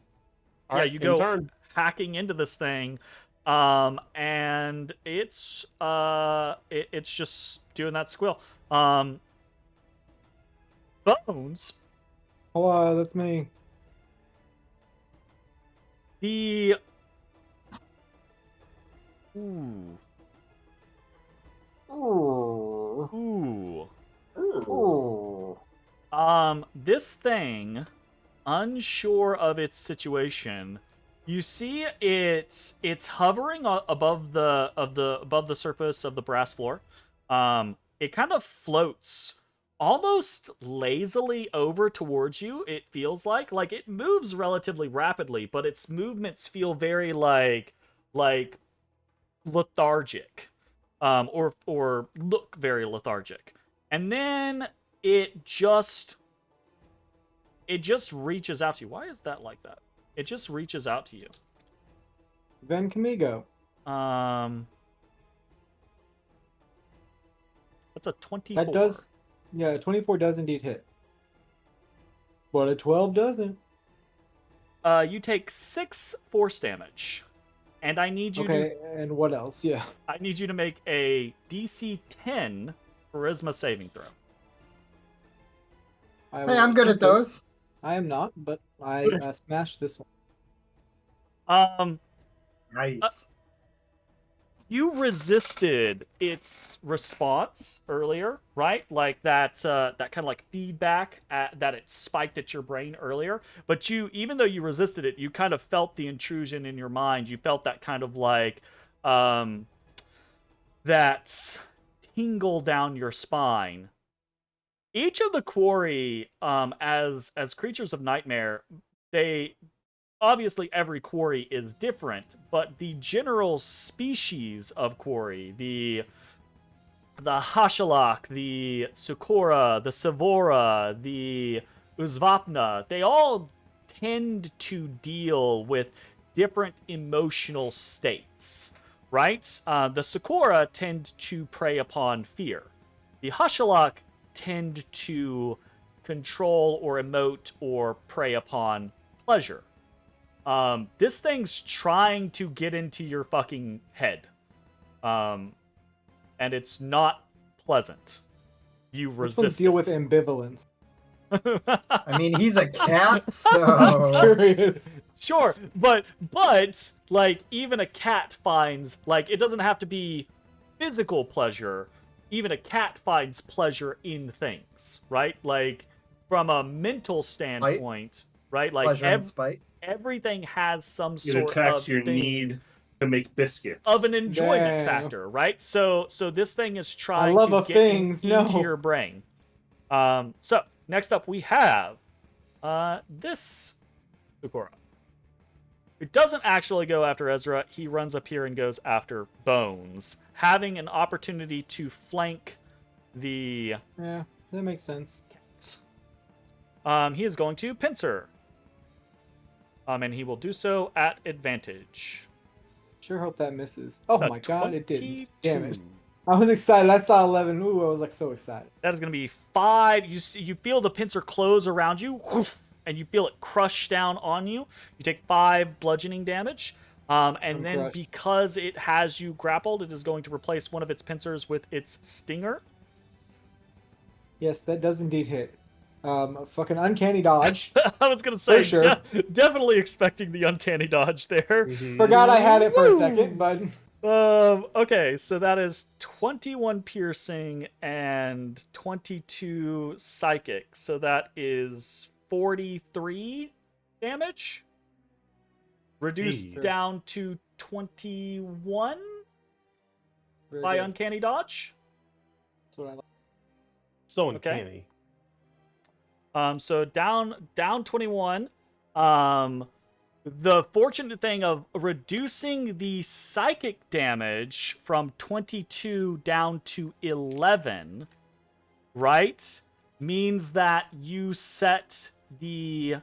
Speaker 4: All
Speaker 1: Yeah,
Speaker 4: right,
Speaker 1: you
Speaker 4: in
Speaker 1: go
Speaker 4: turn.
Speaker 1: hacking into this thing, and it's just doing that squeal. Bones.
Speaker 2: Hello, that's me.
Speaker 1: The ooh ooh. This thing, unsure of its situation, you see it's hovering above the surface of the brass floor. It kind of floats almost lazily over towards you. It feels like it moves relatively rapidly, but its movements feel very like lethargic, or look very lethargic. And then it just reaches out to you. Why is that like that? It just reaches out to you.
Speaker 2: Ven Camigo.
Speaker 1: That's a 24.
Speaker 2: That does, yeah, 24 does indeed hit. But a 12 doesn't.
Speaker 1: You take 6 force damage. And I need you
Speaker 2: Okay, and what else? Yeah.
Speaker 1: I need you to make a DC 10 charisma saving throw.
Speaker 3: Hey, I'm good at those.
Speaker 2: I am not, but I smashed this one.
Speaker 5: Nice.
Speaker 1: You resisted its response earlier, right? Like that kind of like feedback that it spiked at your brain earlier. But even though you resisted it, you kind of felt the intrusion in your mind. You felt that kind of like that tingle down your spine. Each of the quarry, as creatures of nightmare, obviously every quarry is different, but the general species of quarry, the Hashalak, the Sukora, the Savora, the Uzvapna, they all tend to deal with different emotional states, right? The Sukora tend to prey upon fear. The Hashalak tend to control or emote or prey upon pleasure. This thing's trying to get into your fucking head. And it's not pleasant. You resist
Speaker 2: deal with ambivalence.
Speaker 3: I mean, he's a cat,
Speaker 2: I'm
Speaker 3: so
Speaker 2: curious.
Speaker 1: Sure, but like even a cat finds, like, it doesn't have to be physical pleasure. Even a cat finds pleasure in things, right? Like from a mental standpoint, right? Like
Speaker 3: pleasure and spite.
Speaker 1: Everything has some
Speaker 5: It
Speaker 1: sort
Speaker 5: attacks
Speaker 1: of
Speaker 5: your
Speaker 1: thing
Speaker 5: need to make biscuits.
Speaker 1: of an enjoyment
Speaker 2: Damn.
Speaker 1: factor, right? So this thing is trying
Speaker 2: love
Speaker 1: to
Speaker 2: of
Speaker 1: get
Speaker 2: things,
Speaker 1: into
Speaker 2: no.
Speaker 1: your brain. So next up we have this Sukora. Who doesn't actually go after Ezrah. He runs up here and goes after Bones, having an opportunity to flank the
Speaker 2: Yeah, that makes sense.
Speaker 1: cats. He is going to pincer. And he will do so at advantage.
Speaker 2: Sure hope that misses. Oh
Speaker 1: A
Speaker 2: my god, it did.
Speaker 1: 22.
Speaker 2: Damn it. I was excited. I saw 11. Ooh, I was like so excited.
Speaker 1: That is going to be 5. You feel the pincer close around you, and you feel it crush down on you. You take 5 bludgeoning damage. And
Speaker 2: I'm
Speaker 1: then
Speaker 2: crushed.
Speaker 1: because it has you grappled, it is going to replace one of its pincers with its stinger.
Speaker 2: Yes, that does indeed hit. Fucking uncanny dodge.
Speaker 1: I was going to say,
Speaker 2: For sure.
Speaker 1: Definitely expecting the uncanny dodge there.
Speaker 2: Forgot I had it for a second, but
Speaker 1: Okay, so that is 21 piercing and 22 psychic. So that is 43 damage. Reduced
Speaker 5: Hey.
Speaker 1: down to 21
Speaker 2: very
Speaker 1: by
Speaker 2: good.
Speaker 1: uncanny dodge.
Speaker 2: That's what I like.
Speaker 4: So
Speaker 1: Okay.
Speaker 4: uncanny.
Speaker 1: So down 21. The fortunate thing of reducing the psychic damage from 22 down to 11, right, means that you set the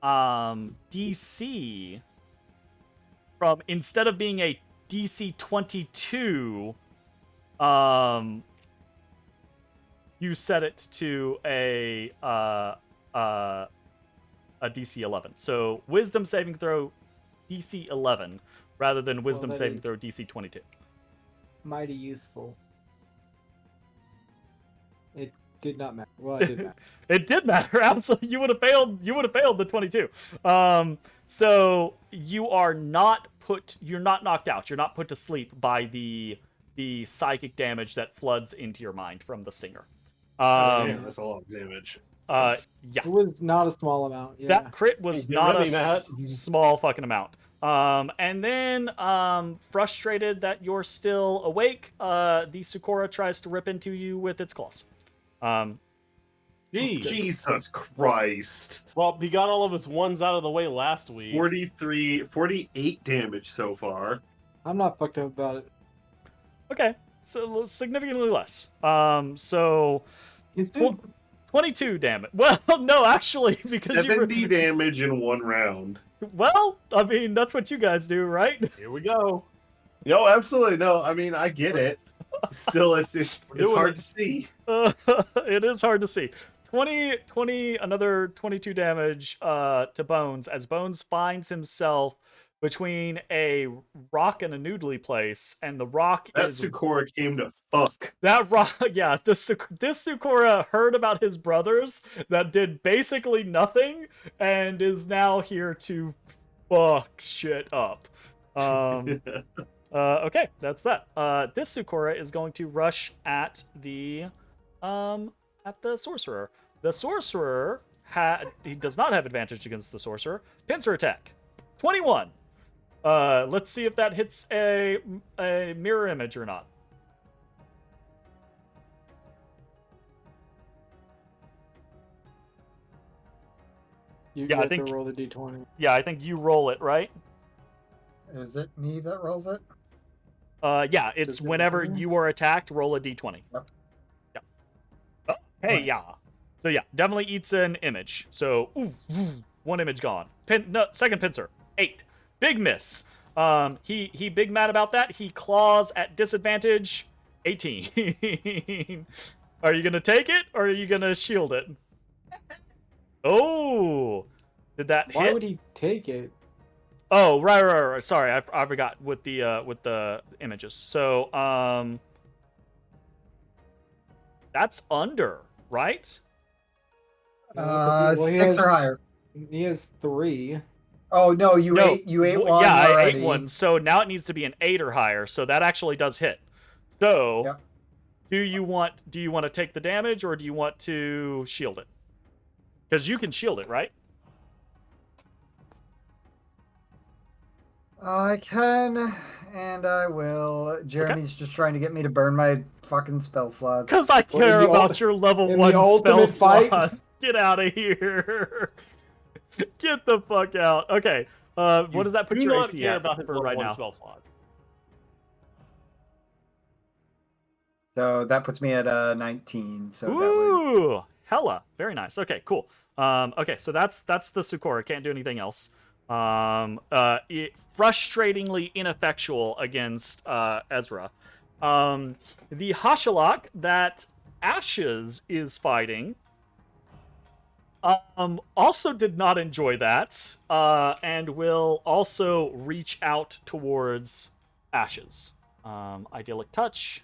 Speaker 1: DC from, instead of being a DC 22, you set it to a DC 11. So Wisdom saving throw DC 11 rather than Wisdom
Speaker 2: that
Speaker 1: saving
Speaker 2: is-
Speaker 1: throw DC 22.
Speaker 2: Mighty useful. It did not matter. Well, it did matter.
Speaker 1: It did matter. Absolutely, you would have failed. You would have failed the 22. So you are not put. You're not knocked out. You're not put to sleep by the psychic damage that floods into your mind from the stinger.
Speaker 5: Damn, that's a lot of damage.
Speaker 1: Yeah.
Speaker 2: It was not a small amount. Yeah.
Speaker 1: That crit was
Speaker 4: Get
Speaker 1: not a
Speaker 4: ready, Matt.
Speaker 1: small fucking amount. And then, frustrated that you're still awake, the Sukora tries to rip into you with its claws.
Speaker 4: Jeez.
Speaker 5: Jesus Christ.
Speaker 4: Well, he got all of his ones out of the way last week.
Speaker 5: 48 damage so far.
Speaker 2: I'm not fucked up about it.
Speaker 1: Okay. so significantly less. So
Speaker 2: He's dead.
Speaker 1: 22 damage. Well, no, actually, because
Speaker 5: 70 damage in 1 round.
Speaker 1: Well, I mean, that's what you guys do, right?
Speaker 4: Here we go.
Speaker 5: No, absolutely no. I mean, I get it. Still, it's hard to see.
Speaker 1: It is hard to see. 20, another 22 damage to Bones as Bones finds himself between a rock and a noodly place, and the rock
Speaker 5: That
Speaker 1: is...
Speaker 5: Sukora came to fuck.
Speaker 1: That rock, yeah, this Sukora heard about his brothers that did basically nothing and is now here to fuck shit up. Okay, that's that. This Sukora is going to rush at the sorcerer. The sorcerer he does not have advantage against the sorcerer. Pincer attack, 21. Let's see if that hits a mirror image or not.
Speaker 2: You
Speaker 1: Yeah, I
Speaker 2: have
Speaker 1: think-
Speaker 2: to roll the d20.
Speaker 1: Yeah, I think you roll it, right?
Speaker 3: Is it me that rolls it?
Speaker 1: Yeah, it's
Speaker 2: Does it
Speaker 1: whenever
Speaker 2: matter?
Speaker 1: you are attacked, roll a d20.
Speaker 3: Yep.
Speaker 1: Yeah. Oh, hey, yeah. So yeah, definitely eats an image. So, one image gone. Second pincer, 8. Big miss. He big mad about that. He claws at disadvantage, 18. Are you gonna take it or are you gonna shield it? Oh, did that
Speaker 2: Why
Speaker 1: hit?
Speaker 2: would he take it?
Speaker 1: Oh, right. Sorry, I forgot with the images. So, that's under, right?
Speaker 2: No, 'cause he
Speaker 3: 6
Speaker 2: has-
Speaker 3: or higher.
Speaker 2: He has 3.
Speaker 3: Oh no, you
Speaker 1: No,
Speaker 3: ate one
Speaker 1: Yeah,
Speaker 3: already.
Speaker 1: I ate one. So now it needs to be an 8 or higher. So that actually does hit. So,
Speaker 3: Yep.
Speaker 1: do you want to take the damage or do you want to shield it? Because you can shield it, right?
Speaker 3: I can, and I will. Jeremy's just trying to get me to burn my fucking spell slots.
Speaker 1: Because I
Speaker 2: Well, in
Speaker 1: care
Speaker 2: the
Speaker 1: about your level
Speaker 2: in
Speaker 1: 1
Speaker 2: the
Speaker 1: spell
Speaker 2: ultimate fight?
Speaker 1: slot. Get out of here. Get the fuck out. Okay. What does that put
Speaker 4: Do
Speaker 1: your
Speaker 4: not
Speaker 1: AC
Speaker 4: care
Speaker 1: at
Speaker 4: about his
Speaker 1: for
Speaker 4: level
Speaker 1: right
Speaker 4: 1
Speaker 1: now?
Speaker 4: spell slot.
Speaker 3: So that puts me at 19. So that would.
Speaker 1: Ooh, hella. Very nice. Okay, cool. Okay, so that's the Sukora. Can't do anything else. Frustratingly ineffectual against Ezrah. The Hashalak that Ashes is fighting also did not enjoy that, and will also reach out towards Ashes. Idyllic touch.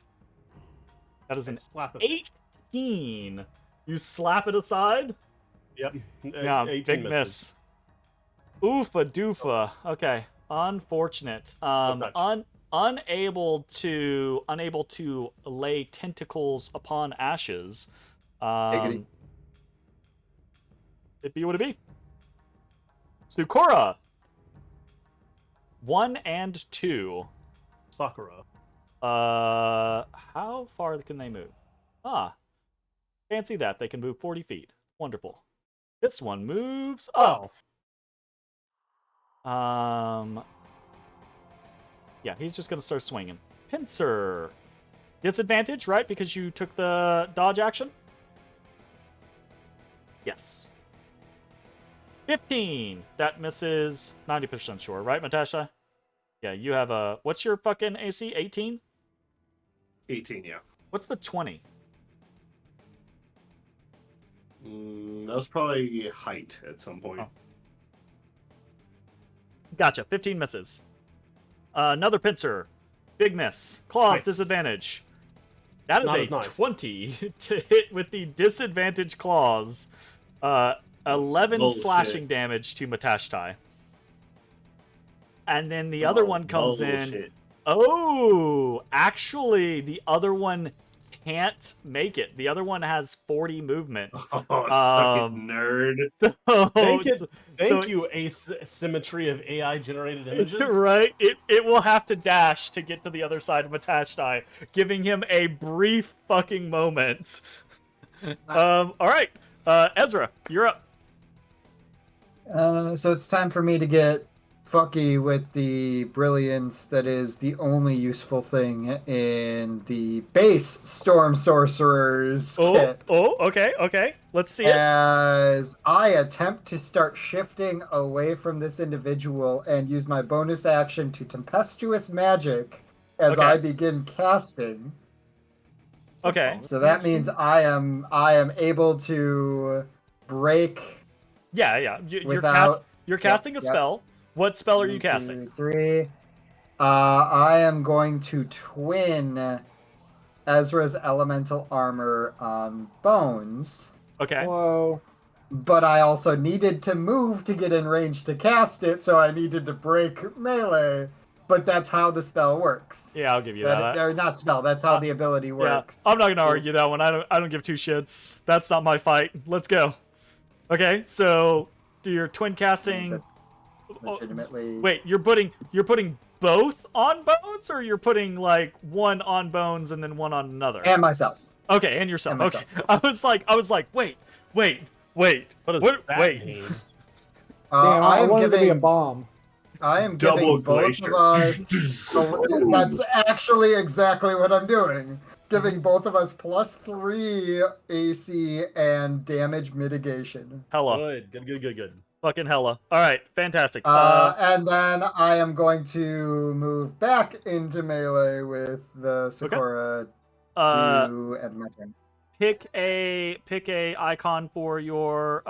Speaker 1: That is an
Speaker 4: Slap it.
Speaker 1: 18. You slap it aside?
Speaker 4: Yep.
Speaker 1: Yeah,
Speaker 4: 18
Speaker 1: big
Speaker 4: misses.
Speaker 1: miss. Oofa doofa. Okay, unfortunate.
Speaker 4: touch.
Speaker 1: Unable to lay tentacles upon Ashes.
Speaker 3: Giggity.
Speaker 1: It be what it be. Sukora. 1 and 2.
Speaker 4: Sakura.
Speaker 1: How far can they move? Fancy that. They can move 40 feet. Wonderful. This one moves up.
Speaker 4: Oh.
Speaker 1: Yeah, he's just gonna start swinging. Pincer. Disadvantage, right? Because you took the dodge action? Yes. 15. That misses 90% sure, right, Matashtai? Yeah, you have a... What's your fucking AC? 18?
Speaker 5: 18, yeah.
Speaker 1: What's the 20?
Speaker 5: That was probably height at some point.
Speaker 1: Oh. Gotcha. 15 misses. Another pincer. Big miss. Claws,
Speaker 4: Nice.
Speaker 1: Disadvantage. That is
Speaker 4: Not
Speaker 1: a
Speaker 4: as nice.
Speaker 1: 20 to hit with the disadvantage claws. 11
Speaker 5: Bullshit.
Speaker 1: slashing damage to Matashtai. And then the other one comes in.
Speaker 5: Bullshit.
Speaker 1: Oh, actually, the other one can't make it. The other one has 40 movement.
Speaker 5: Oh, suck it, nerd.
Speaker 1: So,
Speaker 4: Thank you, asymmetry of AI generated images.
Speaker 1: right? It will have to dash to get to the other side of Matashtai, giving him a brief fucking moment. All right, Ezrah, you're up.
Speaker 3: So it's time for me to get fucky with the brilliance that is the only useful thing in the base Storm Sorcerer's kit.
Speaker 1: Okay. Let's see it.
Speaker 3: As I attempt to start shifting away from this individual and use my bonus action to Tempestuous Magic as I begin casting.
Speaker 1: Okay.
Speaker 3: So that means I am able to break.
Speaker 1: Yeah. You're casting a spell. What spell are you casting?
Speaker 3: 1, 2, 3. I am going to twin Ezra's elemental armor on Bones.
Speaker 1: Okay.
Speaker 2: Whoa.
Speaker 3: But I also needed to move to get in range to cast it, so I needed to break melee. But that's how the spell works.
Speaker 1: Yeah, I'll give you that.
Speaker 3: Or not spell. That's how the ability works.
Speaker 1: Yeah, I'm not gonna argue that one. I don't give two shits. That's not my fight. Let's go. Okay, so do your twin casting.
Speaker 3: Legitimately.
Speaker 1: Wait, you're putting both on Bones, or you're putting like one on Bones and then one on another?
Speaker 3: And myself.
Speaker 1: Okay, and yourself.
Speaker 3: And myself.
Speaker 1: Okay, I was like, wait.
Speaker 4: What does that mean?
Speaker 2: Damn, I
Speaker 3: am
Speaker 2: wanted to be a
Speaker 3: giving.
Speaker 2: bomb.
Speaker 3: I am
Speaker 5: Double
Speaker 3: giving both
Speaker 5: glacier.
Speaker 3: of us. That's actually exactly what I'm doing. Giving both of us +3 AC and damage mitigation.
Speaker 1: Hella.
Speaker 4: Good.
Speaker 1: Fucking hella. All right, fantastic.
Speaker 3: And then I am going to move back into melee with the Sakura to end my turn.
Speaker 1: Pick a icon for your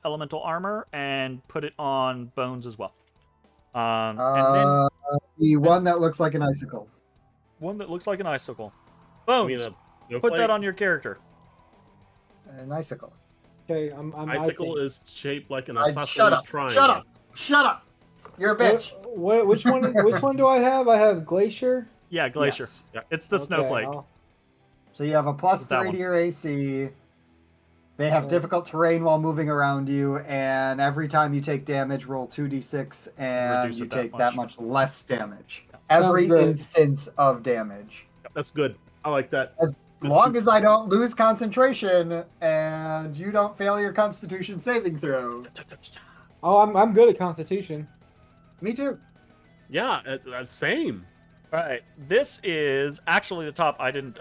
Speaker 1: elemental armor and put it on Bones as well. And then
Speaker 3: The one that looks like an icicle.
Speaker 1: one that looks like an icicle.
Speaker 4: I
Speaker 1: Bones.
Speaker 4: mean, no
Speaker 1: Put
Speaker 4: play.
Speaker 1: that on your character.
Speaker 3: An icicle.
Speaker 2: Okay, I'm
Speaker 4: Icicle is shaped like an
Speaker 3: Shut
Speaker 4: isosceles
Speaker 3: up!
Speaker 4: triangle.
Speaker 3: Shut up! You're a bitch.
Speaker 2: Which one do I have? I have Glacier.
Speaker 1: Yeah, Glacier.
Speaker 3: Yes.
Speaker 1: It's the snowflake.
Speaker 3: So you have a +3
Speaker 1: that
Speaker 3: to
Speaker 1: one.
Speaker 3: your AC. They have difficult terrain while moving around you, and every time you take damage, roll 2d6, and
Speaker 1: Reduce
Speaker 3: you
Speaker 1: it that
Speaker 3: take
Speaker 1: much.
Speaker 3: that much less damage.
Speaker 2: Sounds
Speaker 3: Every
Speaker 2: good.
Speaker 3: instance of damage.
Speaker 4: That's good. I like that.
Speaker 3: As long as I don't lose concentration and you don't fail your Constitution saving throw.
Speaker 2: Oh, I'm good at Constitution.
Speaker 3: Me too.
Speaker 4: Yeah, it's same.
Speaker 1: All right, this is actually the top. I didn't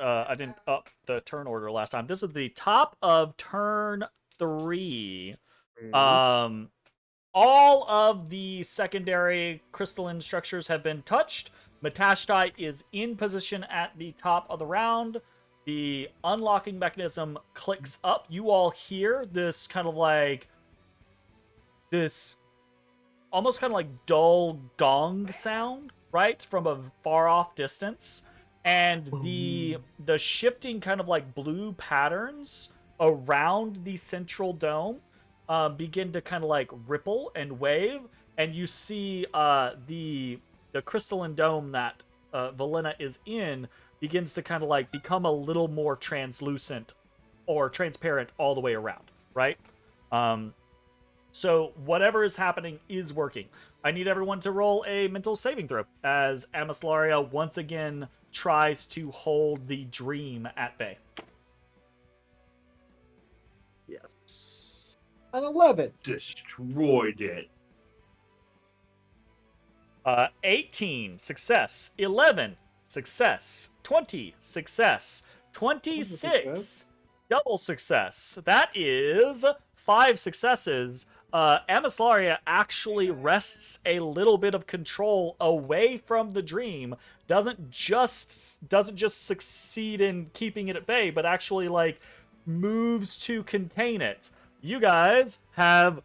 Speaker 1: up the turn order last time. This is the top of turn 3. All of the secondary crystalline structures have been touched. Matashtai is in position at the top of the round. The unlocking mechanism clicks up. You all hear this kind of like this almost kind of like dull gong sound, right, from a far off distance, and the shifting kind of like blue patterns around the central dome begin to kind of like ripple and wave, and you see the crystalline dome that Valena is in begins to kind of like become a little more translucent or transparent all the way around, right? So whatever is happening is working. I need everyone to roll a mental saving throw as Amislaria once again tries to hold the dream at bay.
Speaker 5: Yes.
Speaker 2: An 11.
Speaker 5: Destroyed it.
Speaker 1: 18, success. 11, success. 20, success. 26, double success. That is 5 successes. Amislaria actually wrests a little bit of control away from the dream. Doesn't just succeed in keeping it at bay, but actually like moves to contain it. You guys have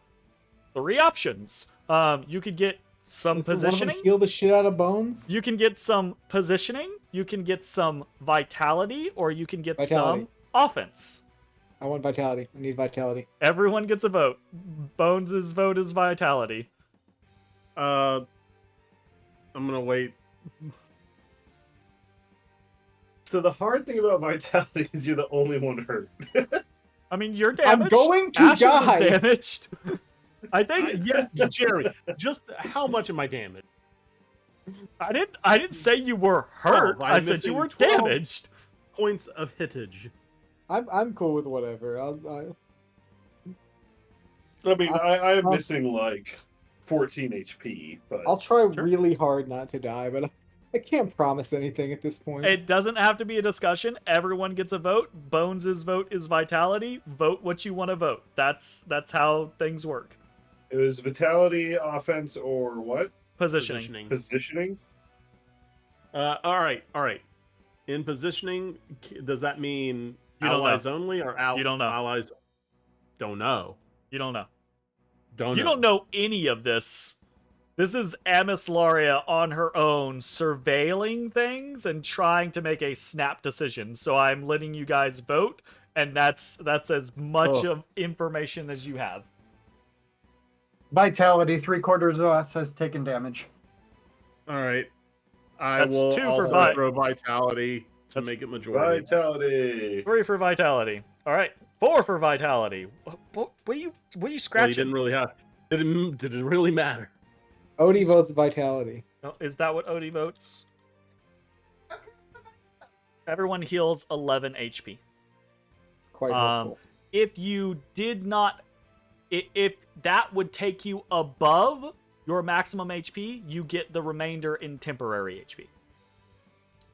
Speaker 1: 3 options. You could get some positioning.
Speaker 2: Heal the shit out of Bones.
Speaker 1: You can get some positioning. You can get some vitality, or you can get some offense.
Speaker 2: I want vitality. I need vitality.
Speaker 1: Everyone gets a vote. Bones' vote is vitality.
Speaker 4: I'm gonna wait.
Speaker 5: So the hard thing about vitality is you're the only one hurt.
Speaker 1: I mean, you're damaged.
Speaker 2: I'm going to
Speaker 1: Ashes is
Speaker 2: die.
Speaker 1: damaged. I think.
Speaker 4: Yeah, Jeremy. Just how much am I damaged?
Speaker 1: I didn't say you were hurt.
Speaker 4: I'm
Speaker 1: I said you
Speaker 4: missing
Speaker 1: were
Speaker 4: 12
Speaker 1: damaged.
Speaker 4: Points of hittage.
Speaker 2: I'm cool with whatever.
Speaker 5: I mean, I am missing like 14 HP, but
Speaker 2: I'll try
Speaker 1: Sure.
Speaker 2: really hard not to die, but I can't promise anything at this point.
Speaker 1: It doesn't have to be a discussion. Everyone gets a vote. Bones' vote is vitality. Vote what you want to vote. That's how things work.
Speaker 5: it was vitality, offense, or what?
Speaker 1: Positioning.
Speaker 5: Positioning?
Speaker 4: All right. In positioning, does that mean
Speaker 1: You don't
Speaker 4: allies
Speaker 1: know.
Speaker 4: only or
Speaker 1: You don't know.
Speaker 4: allies? Don't know.
Speaker 1: You don't know.
Speaker 4: Don't
Speaker 1: You
Speaker 4: know.
Speaker 1: don't know any of this. This is Amislaria on her own, surveilling things and trying to make a snap decision. So I'm letting you guys vote, and that's as much of information as you have.
Speaker 3: Vitality, 3/4 of us has taken damage.
Speaker 4: All right. I
Speaker 1: That's
Speaker 4: will
Speaker 1: 2 for
Speaker 4: also throw vitality to
Speaker 1: That's
Speaker 4: make it majority.
Speaker 5: Vitality.
Speaker 1: 3 for vitality. All right, 4 for vitality. What are you
Speaker 4: Well, he
Speaker 1: scratching?
Speaker 4: didn't really have. Didn't really matter.
Speaker 2: Odie votes vitality.
Speaker 1: Oh, is that what Odie votes? Everyone heals 11 HP.
Speaker 2: Quite helpful.
Speaker 1: If you did not, if that would take you above your maximum HP, you get the remainder in temporary HP.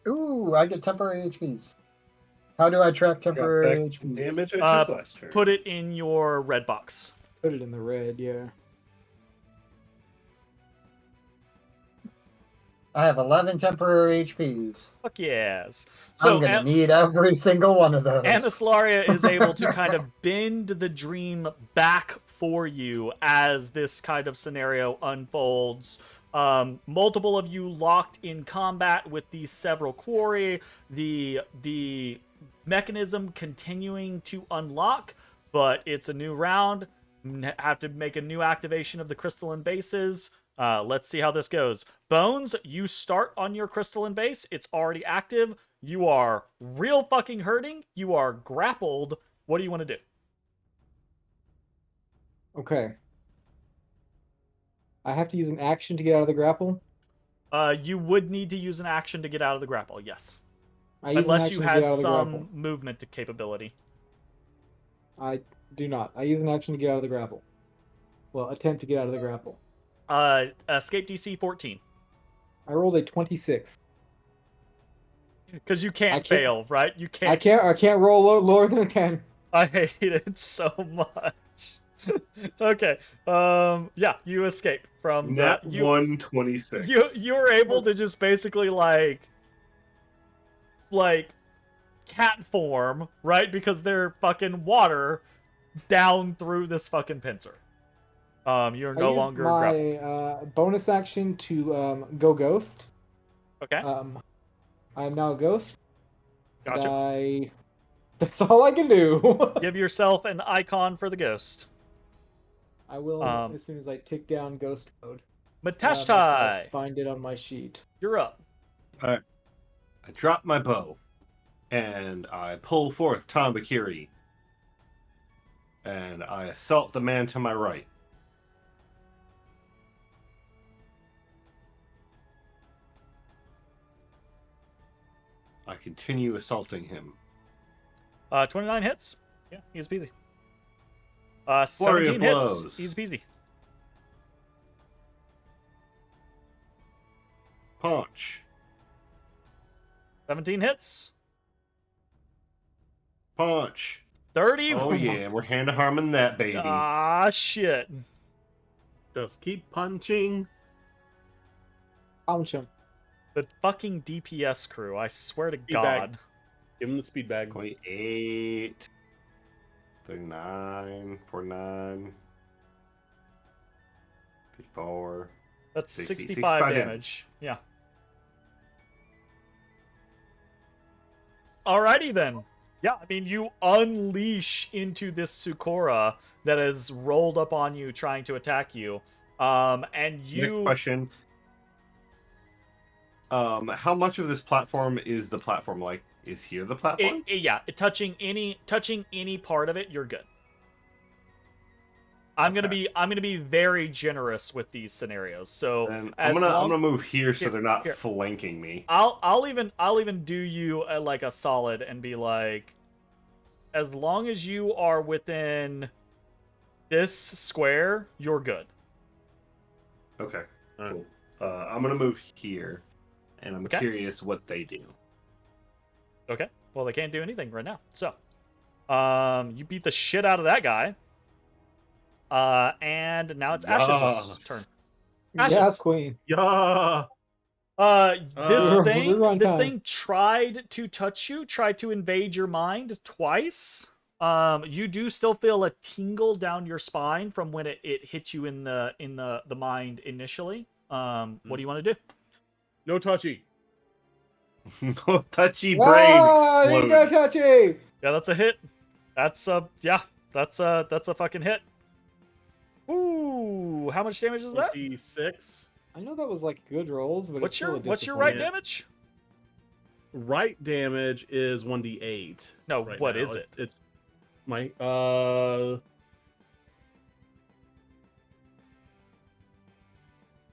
Speaker 3: Ooh, I get temporary HPs. How do I track temporary
Speaker 5: Back
Speaker 3: HPs?
Speaker 5: damage I took last turn.
Speaker 1: Put it in your red box.
Speaker 2: Put it in the red, yeah.
Speaker 3: I have 11 temporary HPs.
Speaker 1: Fuck yes. So
Speaker 3: I'm gonna need every single one of those.
Speaker 1: Amislaria is able to kind of bend the dream back for you as this kind of scenario unfolds. Multiple of you locked in combat with these several quarry. The mechanism continuing to unlock, but it's a new round. Have to make a new activation of the crystalline bases. Let's see how this goes. Bones, you start on your crystalline base. It's already active. You are real fucking hurting. You are grappled. What do you want to do?
Speaker 2: Okay. I have to use an action to get out of the grapple?
Speaker 1: You would need to use an action to get out of the grapple, yes.
Speaker 2: I use an
Speaker 1: Unless
Speaker 2: action
Speaker 1: you
Speaker 2: to get
Speaker 1: had
Speaker 2: out of the
Speaker 1: some
Speaker 2: grapple.
Speaker 1: movement capability.
Speaker 2: I do not. I use an action to get out of the grapple. Well, attempt to get out of the grapple.
Speaker 1: Escape DC 14.
Speaker 2: I rolled a 26.
Speaker 1: Because you
Speaker 2: I
Speaker 1: can't
Speaker 2: can't-
Speaker 1: fail, right? You can't.
Speaker 2: I can't roll lower than a 10.
Speaker 1: I hate it so much. Okay. Yeah, you escape from
Speaker 5: Nat
Speaker 1: the, you,
Speaker 5: 126.
Speaker 1: you were able to just basically like cat form, right? Because they're fucking water down through this fucking pincer. You're no longer grappled.
Speaker 2: my bonus action to go ghost.
Speaker 1: Okay.
Speaker 2: I am now a ghost.
Speaker 1: Gotcha.
Speaker 2: That's all I can do.
Speaker 1: Give yourself an icon for the ghost.
Speaker 2: I will as soon as I tick down ghost mode.
Speaker 1: Matashtai,
Speaker 2: Find it on my sheet.
Speaker 1: you're up.
Speaker 5: I drop my bow, and I pull forth Tambakiri, and I assault the man to my right. I continue assaulting him.
Speaker 1: 29 hits. Yeah, easy peasy.
Speaker 5: Flurry of
Speaker 1: 17 hits.
Speaker 5: blows.
Speaker 1: Easy peasy.
Speaker 5: Punch.
Speaker 1: 17 hits.
Speaker 5: Punch.
Speaker 1: 30.
Speaker 5: Oh yeah, we're hand harming that baby.
Speaker 1: Ah, shit.
Speaker 4: Just keep punching.
Speaker 2: Punch him.
Speaker 1: The fucking DPS crew, I swear to
Speaker 4: Speed
Speaker 1: God.
Speaker 4: bag. Give him the speed bag.
Speaker 5: 28, 39, 49, 54.
Speaker 1: That's
Speaker 5: 60,
Speaker 1: 65
Speaker 5: 65
Speaker 1: damage. Yeah. Alrighty then. Yeah, I mean, you unleash into this Sukora that has rolled up on you trying to attack you. And you...
Speaker 5: Next question. How much of this platform is the platform like? Is here the platform?
Speaker 1: Touching any part of it, you're good. I'm gonna be very generous with these scenarios. So
Speaker 5: Then I'm gonna move here so they're not
Speaker 1: here.
Speaker 5: flanking me.
Speaker 1: I'll even do you like a solid and be like, as long as you are within this square, you're good.
Speaker 5: Okay,
Speaker 4: All right.
Speaker 5: cool. I'm gonna move here, and I'm
Speaker 1: Okay.
Speaker 5: curious what they do.
Speaker 1: Okay. Well, they can't do anything right now. So, you beat the shit out of that guy. And now it's Ash's turn. Ashes.
Speaker 2: Yes, Queen.
Speaker 4: Yeah.
Speaker 1: This
Speaker 2: We're
Speaker 1: thing,
Speaker 2: on
Speaker 1: this
Speaker 2: time.
Speaker 1: thing tried to touch you, tried to invade your mind twice. You do still feel a tingle down your spine from when it hit you in the mind initially. What do you want to do?
Speaker 4: No touchy.
Speaker 5: No touchy brain
Speaker 2: Ah, you
Speaker 5: explodes.
Speaker 2: got touchy.
Speaker 1: Yeah, that's a hit. That's a fucking hit. Ooh, how much damage is that?
Speaker 4: 26.
Speaker 2: I know that was like good rolls, but
Speaker 1: What's
Speaker 2: it's still
Speaker 1: your right
Speaker 4: disappointment.
Speaker 1: damage?
Speaker 4: Right damage is 1d8.
Speaker 1: No,
Speaker 4: right
Speaker 1: what
Speaker 4: now.
Speaker 1: is it?
Speaker 4: It's my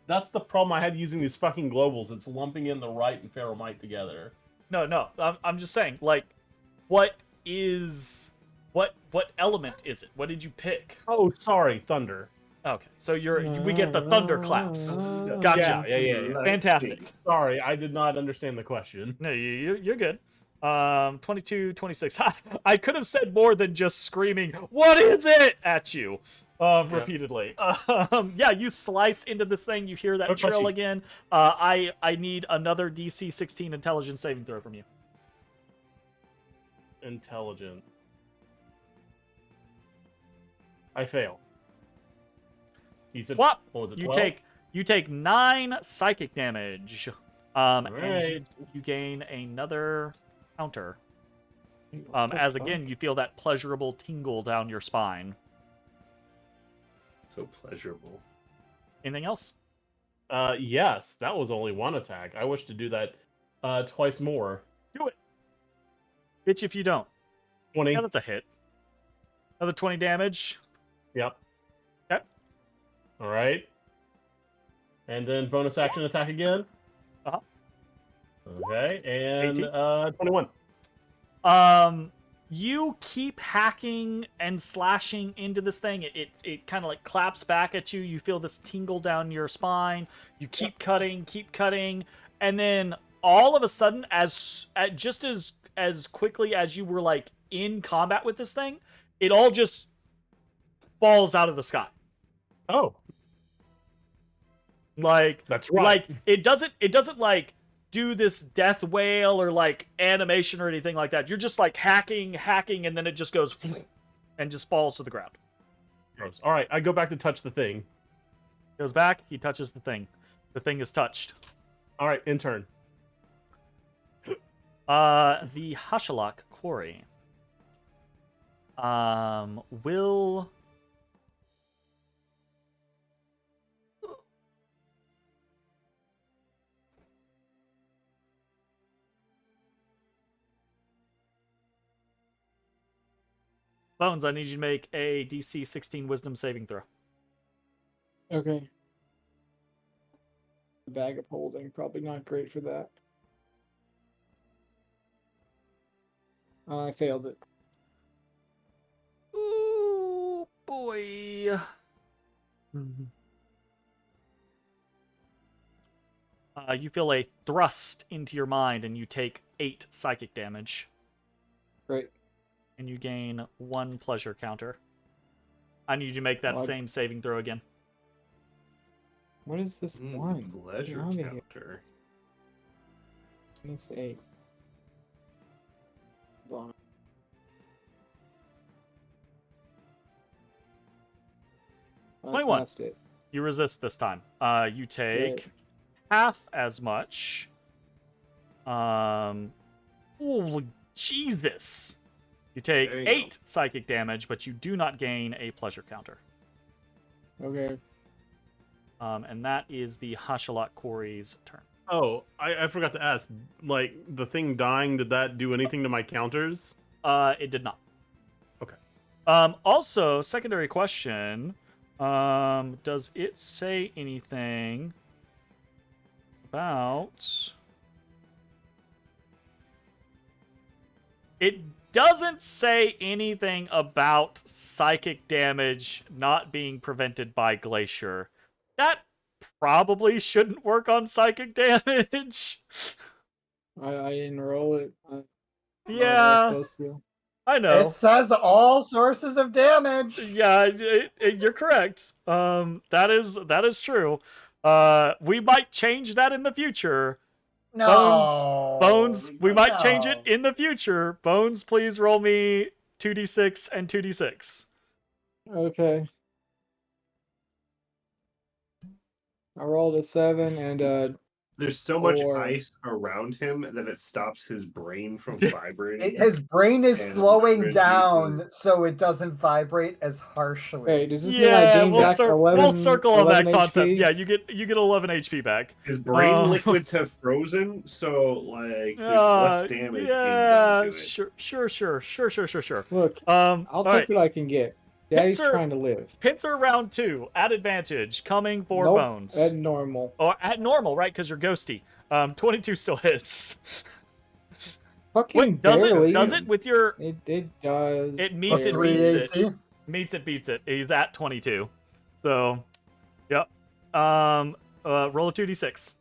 Speaker 4: That's the problem I had using these fucking globals. It's lumping in the right and ferromite together.
Speaker 1: No. I'm just saying, like, what element is it? What did you pick?
Speaker 4: Oh, sorry, thunder.
Speaker 1: Okay, so we get the thunderclaps. Gotcha.
Speaker 4: Yeah.
Speaker 1: Fantastic.
Speaker 4: Sorry, I did not understand the question.
Speaker 1: No, you're good. 22, 26. I could have said more than just screaming, "What is it?" at you, repeatedly. Yeah, you slice into this thing. You hear that
Speaker 4: No
Speaker 1: trill
Speaker 4: touchy.
Speaker 1: again. I need another DC 16 intelligence saving throw from you.
Speaker 4: Intelligent. I fail. He said,
Speaker 1: Flop.
Speaker 4: what was it,
Speaker 1: You
Speaker 4: 12?
Speaker 1: take 9 psychic damage. And
Speaker 4: Alright.
Speaker 1: you gain another counter.
Speaker 2: What the
Speaker 1: As
Speaker 2: fuck?
Speaker 1: again, you feel that pleasurable tingle down your spine.
Speaker 5: So pleasurable.
Speaker 1: Anything else?
Speaker 4: Yes, that was only one attack. I wish to do that twice more.
Speaker 1: Do it. Bitch if you don't.
Speaker 4: 20.
Speaker 1: Yeah, that's a hit. Another 20 damage.
Speaker 4: Yep.
Speaker 1: Okay.
Speaker 4: All right. And then bonus action attack again.
Speaker 1: Uh-huh.
Speaker 4: Okay, and
Speaker 1: 18.
Speaker 4: 21.
Speaker 1: You keep hacking and slashing into this thing. It kind of like claps back at you. You feel this tingle down your spine. You keep cutting, and then all of a sudden, just as quickly as you were like in combat with this thing, it all just falls out of the sky.
Speaker 4: Oh,
Speaker 1: Like
Speaker 4: that's right.
Speaker 1: Like it doesn't like do this death wail or like animation or anything like that. You're just like hacking, and then it just goes and just falls to the ground.
Speaker 4: Gross. All right, I go back to touch the thing.
Speaker 1: Goes back, he touches the thing. The thing is touched.
Speaker 4: All right, in turn.
Speaker 1: The Hashalak Quarry. Will Bones, I need you to make a DC 16 Wisdom saving throw.
Speaker 2: Okay. The bag of holding, probably not great for that. I failed it.
Speaker 1: Ooh, boy. You feel a thrust into your mind, and you take 8 psychic damage,
Speaker 2: Great.
Speaker 1: and you gain 1 pleasure counter. I need you to make that
Speaker 2: Odd.
Speaker 1: same saving throw again.
Speaker 2: What is this one?
Speaker 5: Pleasure
Speaker 2: Wrong here.
Speaker 5: counter.
Speaker 2: Minus 8. Hold on. I
Speaker 1: 21.
Speaker 2: passed it.
Speaker 1: You resist this time. You take
Speaker 2: Great.
Speaker 1: half as much. Oh, Jesus. You take
Speaker 5: There you
Speaker 1: 8 psychic damage, but you do not gain a pleasure counter.
Speaker 2: Okay.
Speaker 1: And that is the Hashalak Quarry's turn.
Speaker 4: Oh, I forgot to ask. Like, the thing dying, did that do anything to my counters?
Speaker 1: It did not.
Speaker 4: Okay.
Speaker 1: Also, secondary question. Does it say anything about... It doesn't say anything about psychic damage not being prevented by Glacier. That probably shouldn't work on psychic damage.
Speaker 2: I didn't roll it.
Speaker 1: Yeah,
Speaker 2: Supposed to.
Speaker 1: I know.
Speaker 3: It says all sources of damage.
Speaker 1: Yeah, you're correct. That is true. We might change that in the future.
Speaker 3: No.
Speaker 1: Bones, we might change it
Speaker 3: No.
Speaker 1: in the future. Bones, please roll me 2d6 and 2d6.
Speaker 2: Okay. I rolled a 7 and
Speaker 5: There's so much
Speaker 2: 4.
Speaker 5: ice around him that it stops his brain from vibrating.
Speaker 3: His brain is
Speaker 5: And
Speaker 3: slowing
Speaker 5: reduces-
Speaker 3: down so it doesn't vibrate as harshly.
Speaker 2: Wait, does this mean I
Speaker 1: Yeah,
Speaker 2: gain
Speaker 1: we'll,
Speaker 2: back 11?
Speaker 1: we'll circle on that
Speaker 2: 11
Speaker 1: concept.
Speaker 2: HP?
Speaker 1: Yeah, you get 11 HP back.
Speaker 5: His brain
Speaker 1: Oh.
Speaker 5: liquids have frozen, so like there's less damage being done to it.
Speaker 1: Sure.
Speaker 2: Look,
Speaker 1: All
Speaker 2: I'll
Speaker 1: right.
Speaker 2: take what I can get. Daddy's
Speaker 1: Pincer-
Speaker 2: trying to live.
Speaker 1: Pincer round 2 at advantage, coming for
Speaker 2: Nope,
Speaker 1: Bones.
Speaker 2: at normal.
Speaker 1: Or at normal, right? Because you're ghosty. 22 still hits.
Speaker 2: Fucking
Speaker 1: Wait, does
Speaker 2: barely.
Speaker 1: it? Does it with your?
Speaker 2: It does.
Speaker 1: It meets it,
Speaker 3: Three
Speaker 1: beats
Speaker 3: AC.
Speaker 1: it. Meets it, beats it. He's at 22. So, yep. Roll a 2d6.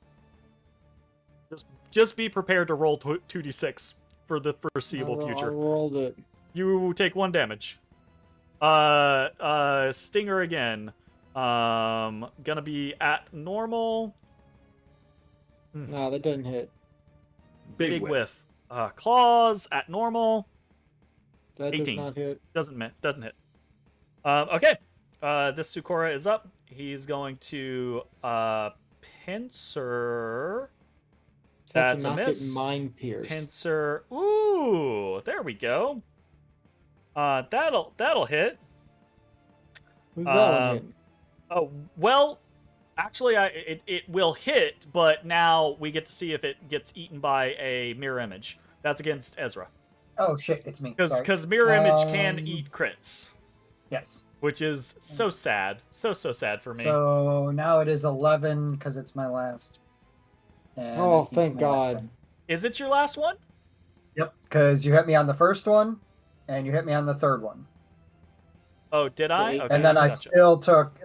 Speaker 1: Just be prepared to roll 2d6 for the foreseeable
Speaker 2: I
Speaker 1: future.
Speaker 2: rolled it.
Speaker 1: You take 1 damage. Stinger again. Gonna be at normal.
Speaker 2: No, that doesn't hit.
Speaker 1: Big whiff. Claws at normal.
Speaker 2: That
Speaker 1: 18.
Speaker 2: does not hit.
Speaker 1: Doesn't hit. Okay. This Sukora is up. He's going to pincer. That's a miss.
Speaker 2: Mind pierce.
Speaker 1: Pincer. Ooh, there we go. That'll hit.
Speaker 2: Who's that one hit?
Speaker 1: Oh well, actually, it will hit, but now we get to see if it gets eaten by a mirror image. That's against Ezrah.
Speaker 3: Oh shit, it's me. Sorry.
Speaker 1: Because mirror image can eat crits,
Speaker 3: Yes.
Speaker 1: which is so sad, so sad for me.
Speaker 3: So now it is 11 because it's my last. And
Speaker 2: Oh,
Speaker 3: I think it's
Speaker 2: thank
Speaker 3: my last
Speaker 2: God.
Speaker 3: one.
Speaker 1: Is it your last one?
Speaker 3: Yep. Because you hit me on the first one, and you hit me on the third one,
Speaker 1: Oh, did I? Okay,
Speaker 3: and then I
Speaker 1: gotcha.
Speaker 3: still took.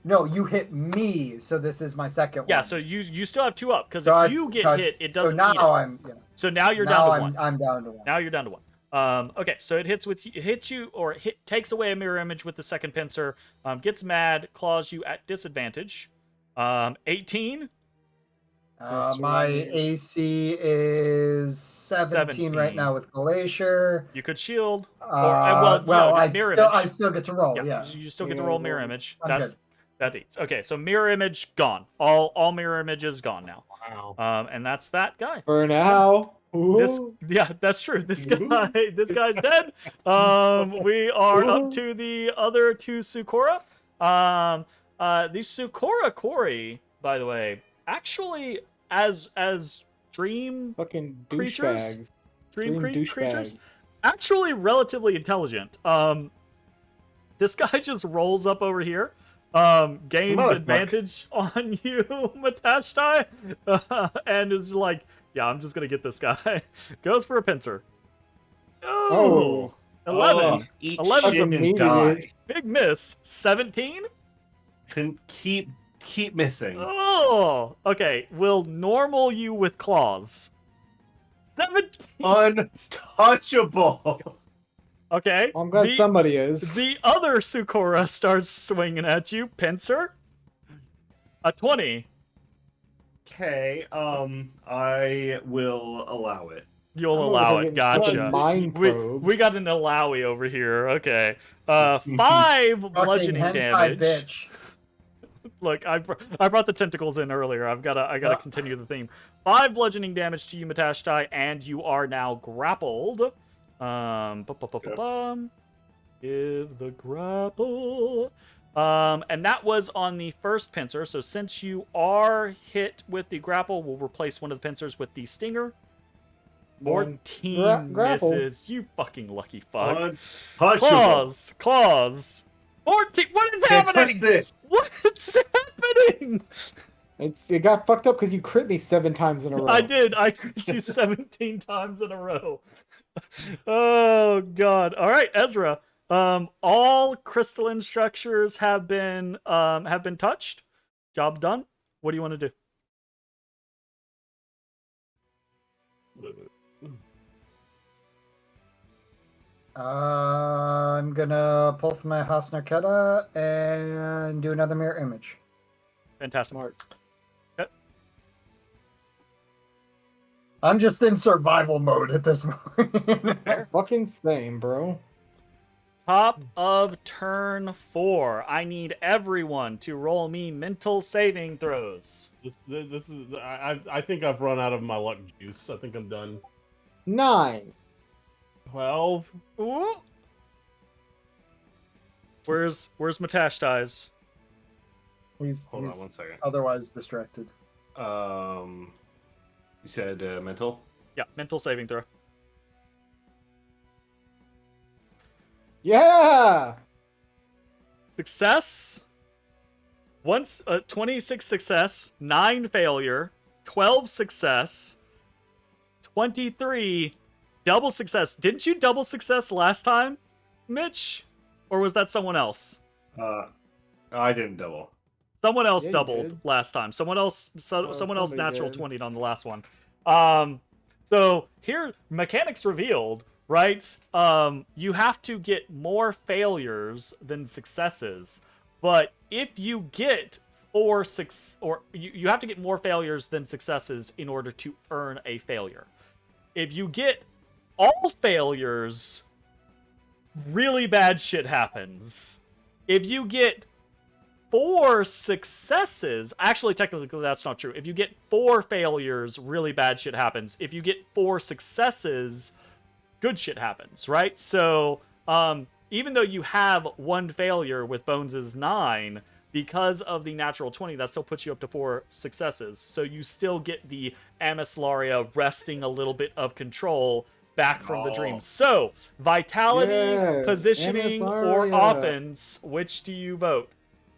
Speaker 3: No, you hit me. So this is my second one.
Speaker 1: Yeah, so you still have 2 up because
Speaker 3: So
Speaker 1: if you get hit, it doesn't.
Speaker 3: So now
Speaker 1: eat it.
Speaker 3: I'm. Yeah.
Speaker 1: So now you're
Speaker 3: now
Speaker 1: down to 1.
Speaker 3: I'm down to 1.
Speaker 1: Now you're down to 1. Okay, so it hits you, or takes away a mirror image with the second pincer. Gets mad, claws you at disadvantage. 18.
Speaker 3: My AC is 17 right
Speaker 1: 17.
Speaker 3: now with Glacier.
Speaker 1: You could shield.
Speaker 3: I still get to roll.
Speaker 1: Yeah,
Speaker 3: Yeah.
Speaker 1: you still get to
Speaker 2: Yeah,
Speaker 1: roll mirror image.
Speaker 3: I'm good.
Speaker 1: That eats. Okay, so mirror image gone. All mirror images gone now.
Speaker 4: Wow.
Speaker 1: And that's that guy.
Speaker 2: For now.
Speaker 1: This,
Speaker 2: Ooh.
Speaker 1: yeah, that's true. This guy's dead. We are up to the other 2 Sukora. The Sukora Kori, by the way, actually as dream
Speaker 2: Fucking
Speaker 1: creatures,
Speaker 2: douchebags.
Speaker 1: creatures,
Speaker 2: douchebag.
Speaker 1: actually relatively intelligent. This guy just rolls up over here, gains
Speaker 5: Motherfucker.
Speaker 1: advantage on you, Matashtai, and is like, yeah, I'm just gonna get this guy. Goes for a pincer. Oh, 11.
Speaker 5: Oh, eat
Speaker 1: 11's
Speaker 5: shit
Speaker 2: a
Speaker 5: and
Speaker 2: meaty
Speaker 5: die.
Speaker 1: Big miss. 17?
Speaker 5: Can keep missing.
Speaker 1: Oh, okay. We'll normal you with claws. 17.
Speaker 5: Untouchable.
Speaker 1: Okay.
Speaker 2: I'm glad somebody is.
Speaker 1: The other Sukora starts swinging at you. Pincer. A 20.
Speaker 5: Okay, I will allow it.
Speaker 1: You'll
Speaker 2: I'm
Speaker 1: allow
Speaker 2: over
Speaker 1: it.
Speaker 2: here getting
Speaker 1: Gotcha.
Speaker 2: mind probe.
Speaker 1: We got an allowy over here. Okay. 5 bludgeoning
Speaker 3: Fucking hentai
Speaker 1: damage.
Speaker 3: bitch.
Speaker 1: Look, I brought the tentacles in earlier. I gotta continue the theme. 5 bludgeoning damage to you, Matashtai, and you are now grappled. Give the grapple. And that was on the first pincer. So since you are hit with the grapple, we'll replace one of the pincers with the stinger. 14
Speaker 2: grapple.
Speaker 1: misses. You fucking lucky fuck.
Speaker 5: Untouchable.
Speaker 1: Claws. 14. What is
Speaker 5: Can't touch
Speaker 1: happening?
Speaker 5: this.
Speaker 1: What's happening?
Speaker 2: It got fucked up because you crit me 7 times in a row.
Speaker 1: I did. I crit you 17 times in a row. Oh, God. All right, Ezra. All crystalline structures have been touched. Job done. What do you want to do?
Speaker 3: I'm gonna pull from my House Narketa and do another mirror image.
Speaker 1: Fantastic.
Speaker 2: Smart.
Speaker 3: I'm just in survival mode at this moment.
Speaker 2: Fucking same, bro.
Speaker 1: Top of turn 4. I need everyone to roll me mental saving throws.
Speaker 4: This is. I think I've run out of my luck juice. I think I'm done.
Speaker 2: 9.
Speaker 4: 12.
Speaker 1: Ooh. Where's Matashtai?
Speaker 5: Hold on 1 second.
Speaker 3: Otherwise distracted.
Speaker 5: You said mental?
Speaker 1: Yeah, mental saving throw.
Speaker 2: Yeah.
Speaker 1: Success. 26 success, 9 failure, 12 success, 23 double success. Didn't you double success last time, Mitch? Or was that someone else?
Speaker 5: I didn't double.
Speaker 1: Someone else
Speaker 2: Yeah, you
Speaker 1: doubled
Speaker 2: did.
Speaker 1: last time. Someone else
Speaker 2: somebody
Speaker 1: natural
Speaker 2: did.
Speaker 1: 20'd on the last one. So here, mechanics revealed, right? You have to get more failures than successes. But if you get you have to get more failures than successes in order to earn a failure. If you get all failures, really bad shit happens. If you get 4 successes, actually technically that's not true. If you get 4 failures, really bad shit happens. If you get 4 successes, good shit happens, right? So even though you have 1 failure with Bones' 9, because of the natural 20, that still puts you up to 4 successes. So you still get the Amislaria wresting a little bit of control back from the dream. So, vitality,
Speaker 2: Yeah,
Speaker 1: positioning, or
Speaker 2: Amislaria.
Speaker 1: offense, which do you vote?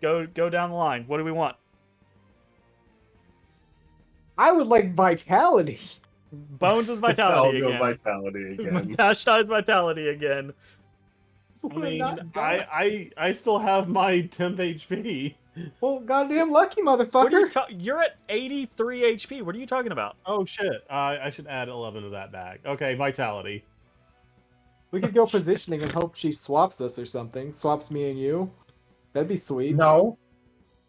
Speaker 1: Go down the line. What do we want?
Speaker 2: I would like vitality.
Speaker 1: Bones'
Speaker 5: I'll
Speaker 1: vitality
Speaker 5: go
Speaker 1: again.
Speaker 5: vitality again.
Speaker 1: Matashti's vitality again.
Speaker 4: I mean, I still have my temp HP.
Speaker 2: Well, goddamn lucky
Speaker 1: What are you
Speaker 2: motherfucker.
Speaker 1: you're at 83 HP. What are you talking about?
Speaker 4: Oh shit! I should add 11 of that back. Okay, vitality.
Speaker 2: We could go positioning and hope she swaps us or something. Swaps me and you. That'd be sweet.
Speaker 3: No.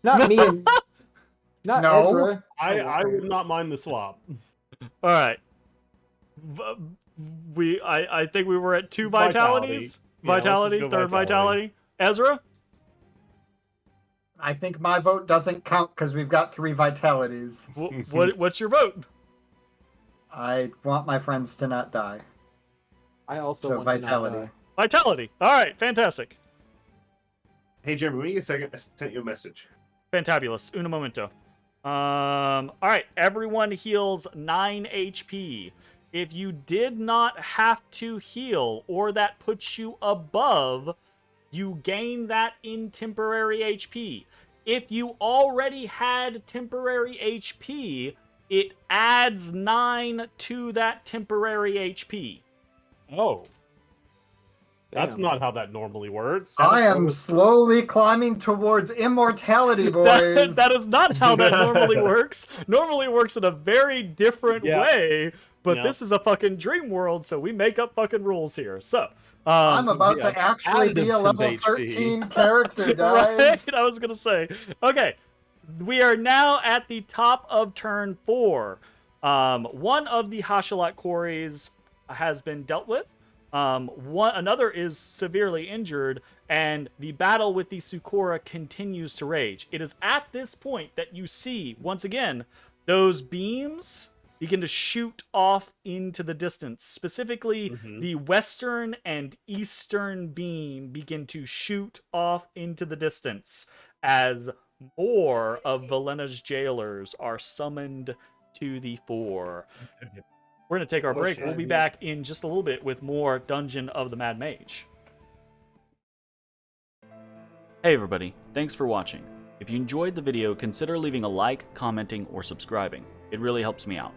Speaker 2: Not me and... Not
Speaker 3: No.
Speaker 2: Ezra.
Speaker 4: I would not mind the swap.
Speaker 1: All right. I think we were at 2 vitalities.
Speaker 4: Yeah, let's
Speaker 1: Vitality,
Speaker 4: just go
Speaker 1: third
Speaker 4: vitality.
Speaker 1: Ezra?
Speaker 3: I think my vote doesn't count because we've got 3 vitalities.
Speaker 1: What's your vote?
Speaker 3: I want my friends to not die.
Speaker 2: I also
Speaker 3: So
Speaker 2: want to not
Speaker 3: vitality.
Speaker 2: die.
Speaker 1: Vitality. All right, fantastic.
Speaker 5: Hey, Jeremy, when you get a second, I sent you a message.
Speaker 1: Fantabulous. Uno momento. All right, everyone heals 9 HP. If you did not have to heal, or that puts you above, you gain that in temporary HP. If you already had temporary HP, it adds 9 to that temporary HP.
Speaker 4: Oh, that's
Speaker 2: Damn.
Speaker 4: not how that normally works.
Speaker 3: I am slowly climbing towards immortality, boys.
Speaker 1: That is not how that normally works. Normally it works in a very different
Speaker 4: Yeah.
Speaker 1: way, but
Speaker 4: Yeah.
Speaker 1: this is a fucking dream world, so we make up fucking rules here. So,
Speaker 3: I'm about
Speaker 4: yeah,
Speaker 3: to actually be a
Speaker 4: additive
Speaker 3: level
Speaker 4: temp
Speaker 3: 13 character, guys.
Speaker 1: right? I was gonna say. Okay, we are now at the top of turn 4. One of the Hashalat quarries has been dealt with. Another is severely injured, and the battle with the Sukora continues to rage. It is at this point that you see, once again, those beams begin to shoot off into the distance. Specifically, the western and eastern beam begin to shoot off into the distance as more of Valena's jailers are summoned to the fore. We're going to take our break. We'll be back in just a little bit with more Dungeon of the Mad Mage. Hey everybody, thanks for watching. If you enjoyed the video, consider leaving a like, commenting, or subscribing. It really helps me out.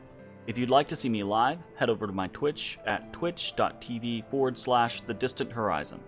Speaker 1: If you'd like to see me live, head over to my Twitch at twitch.tv/thedistanthorizon.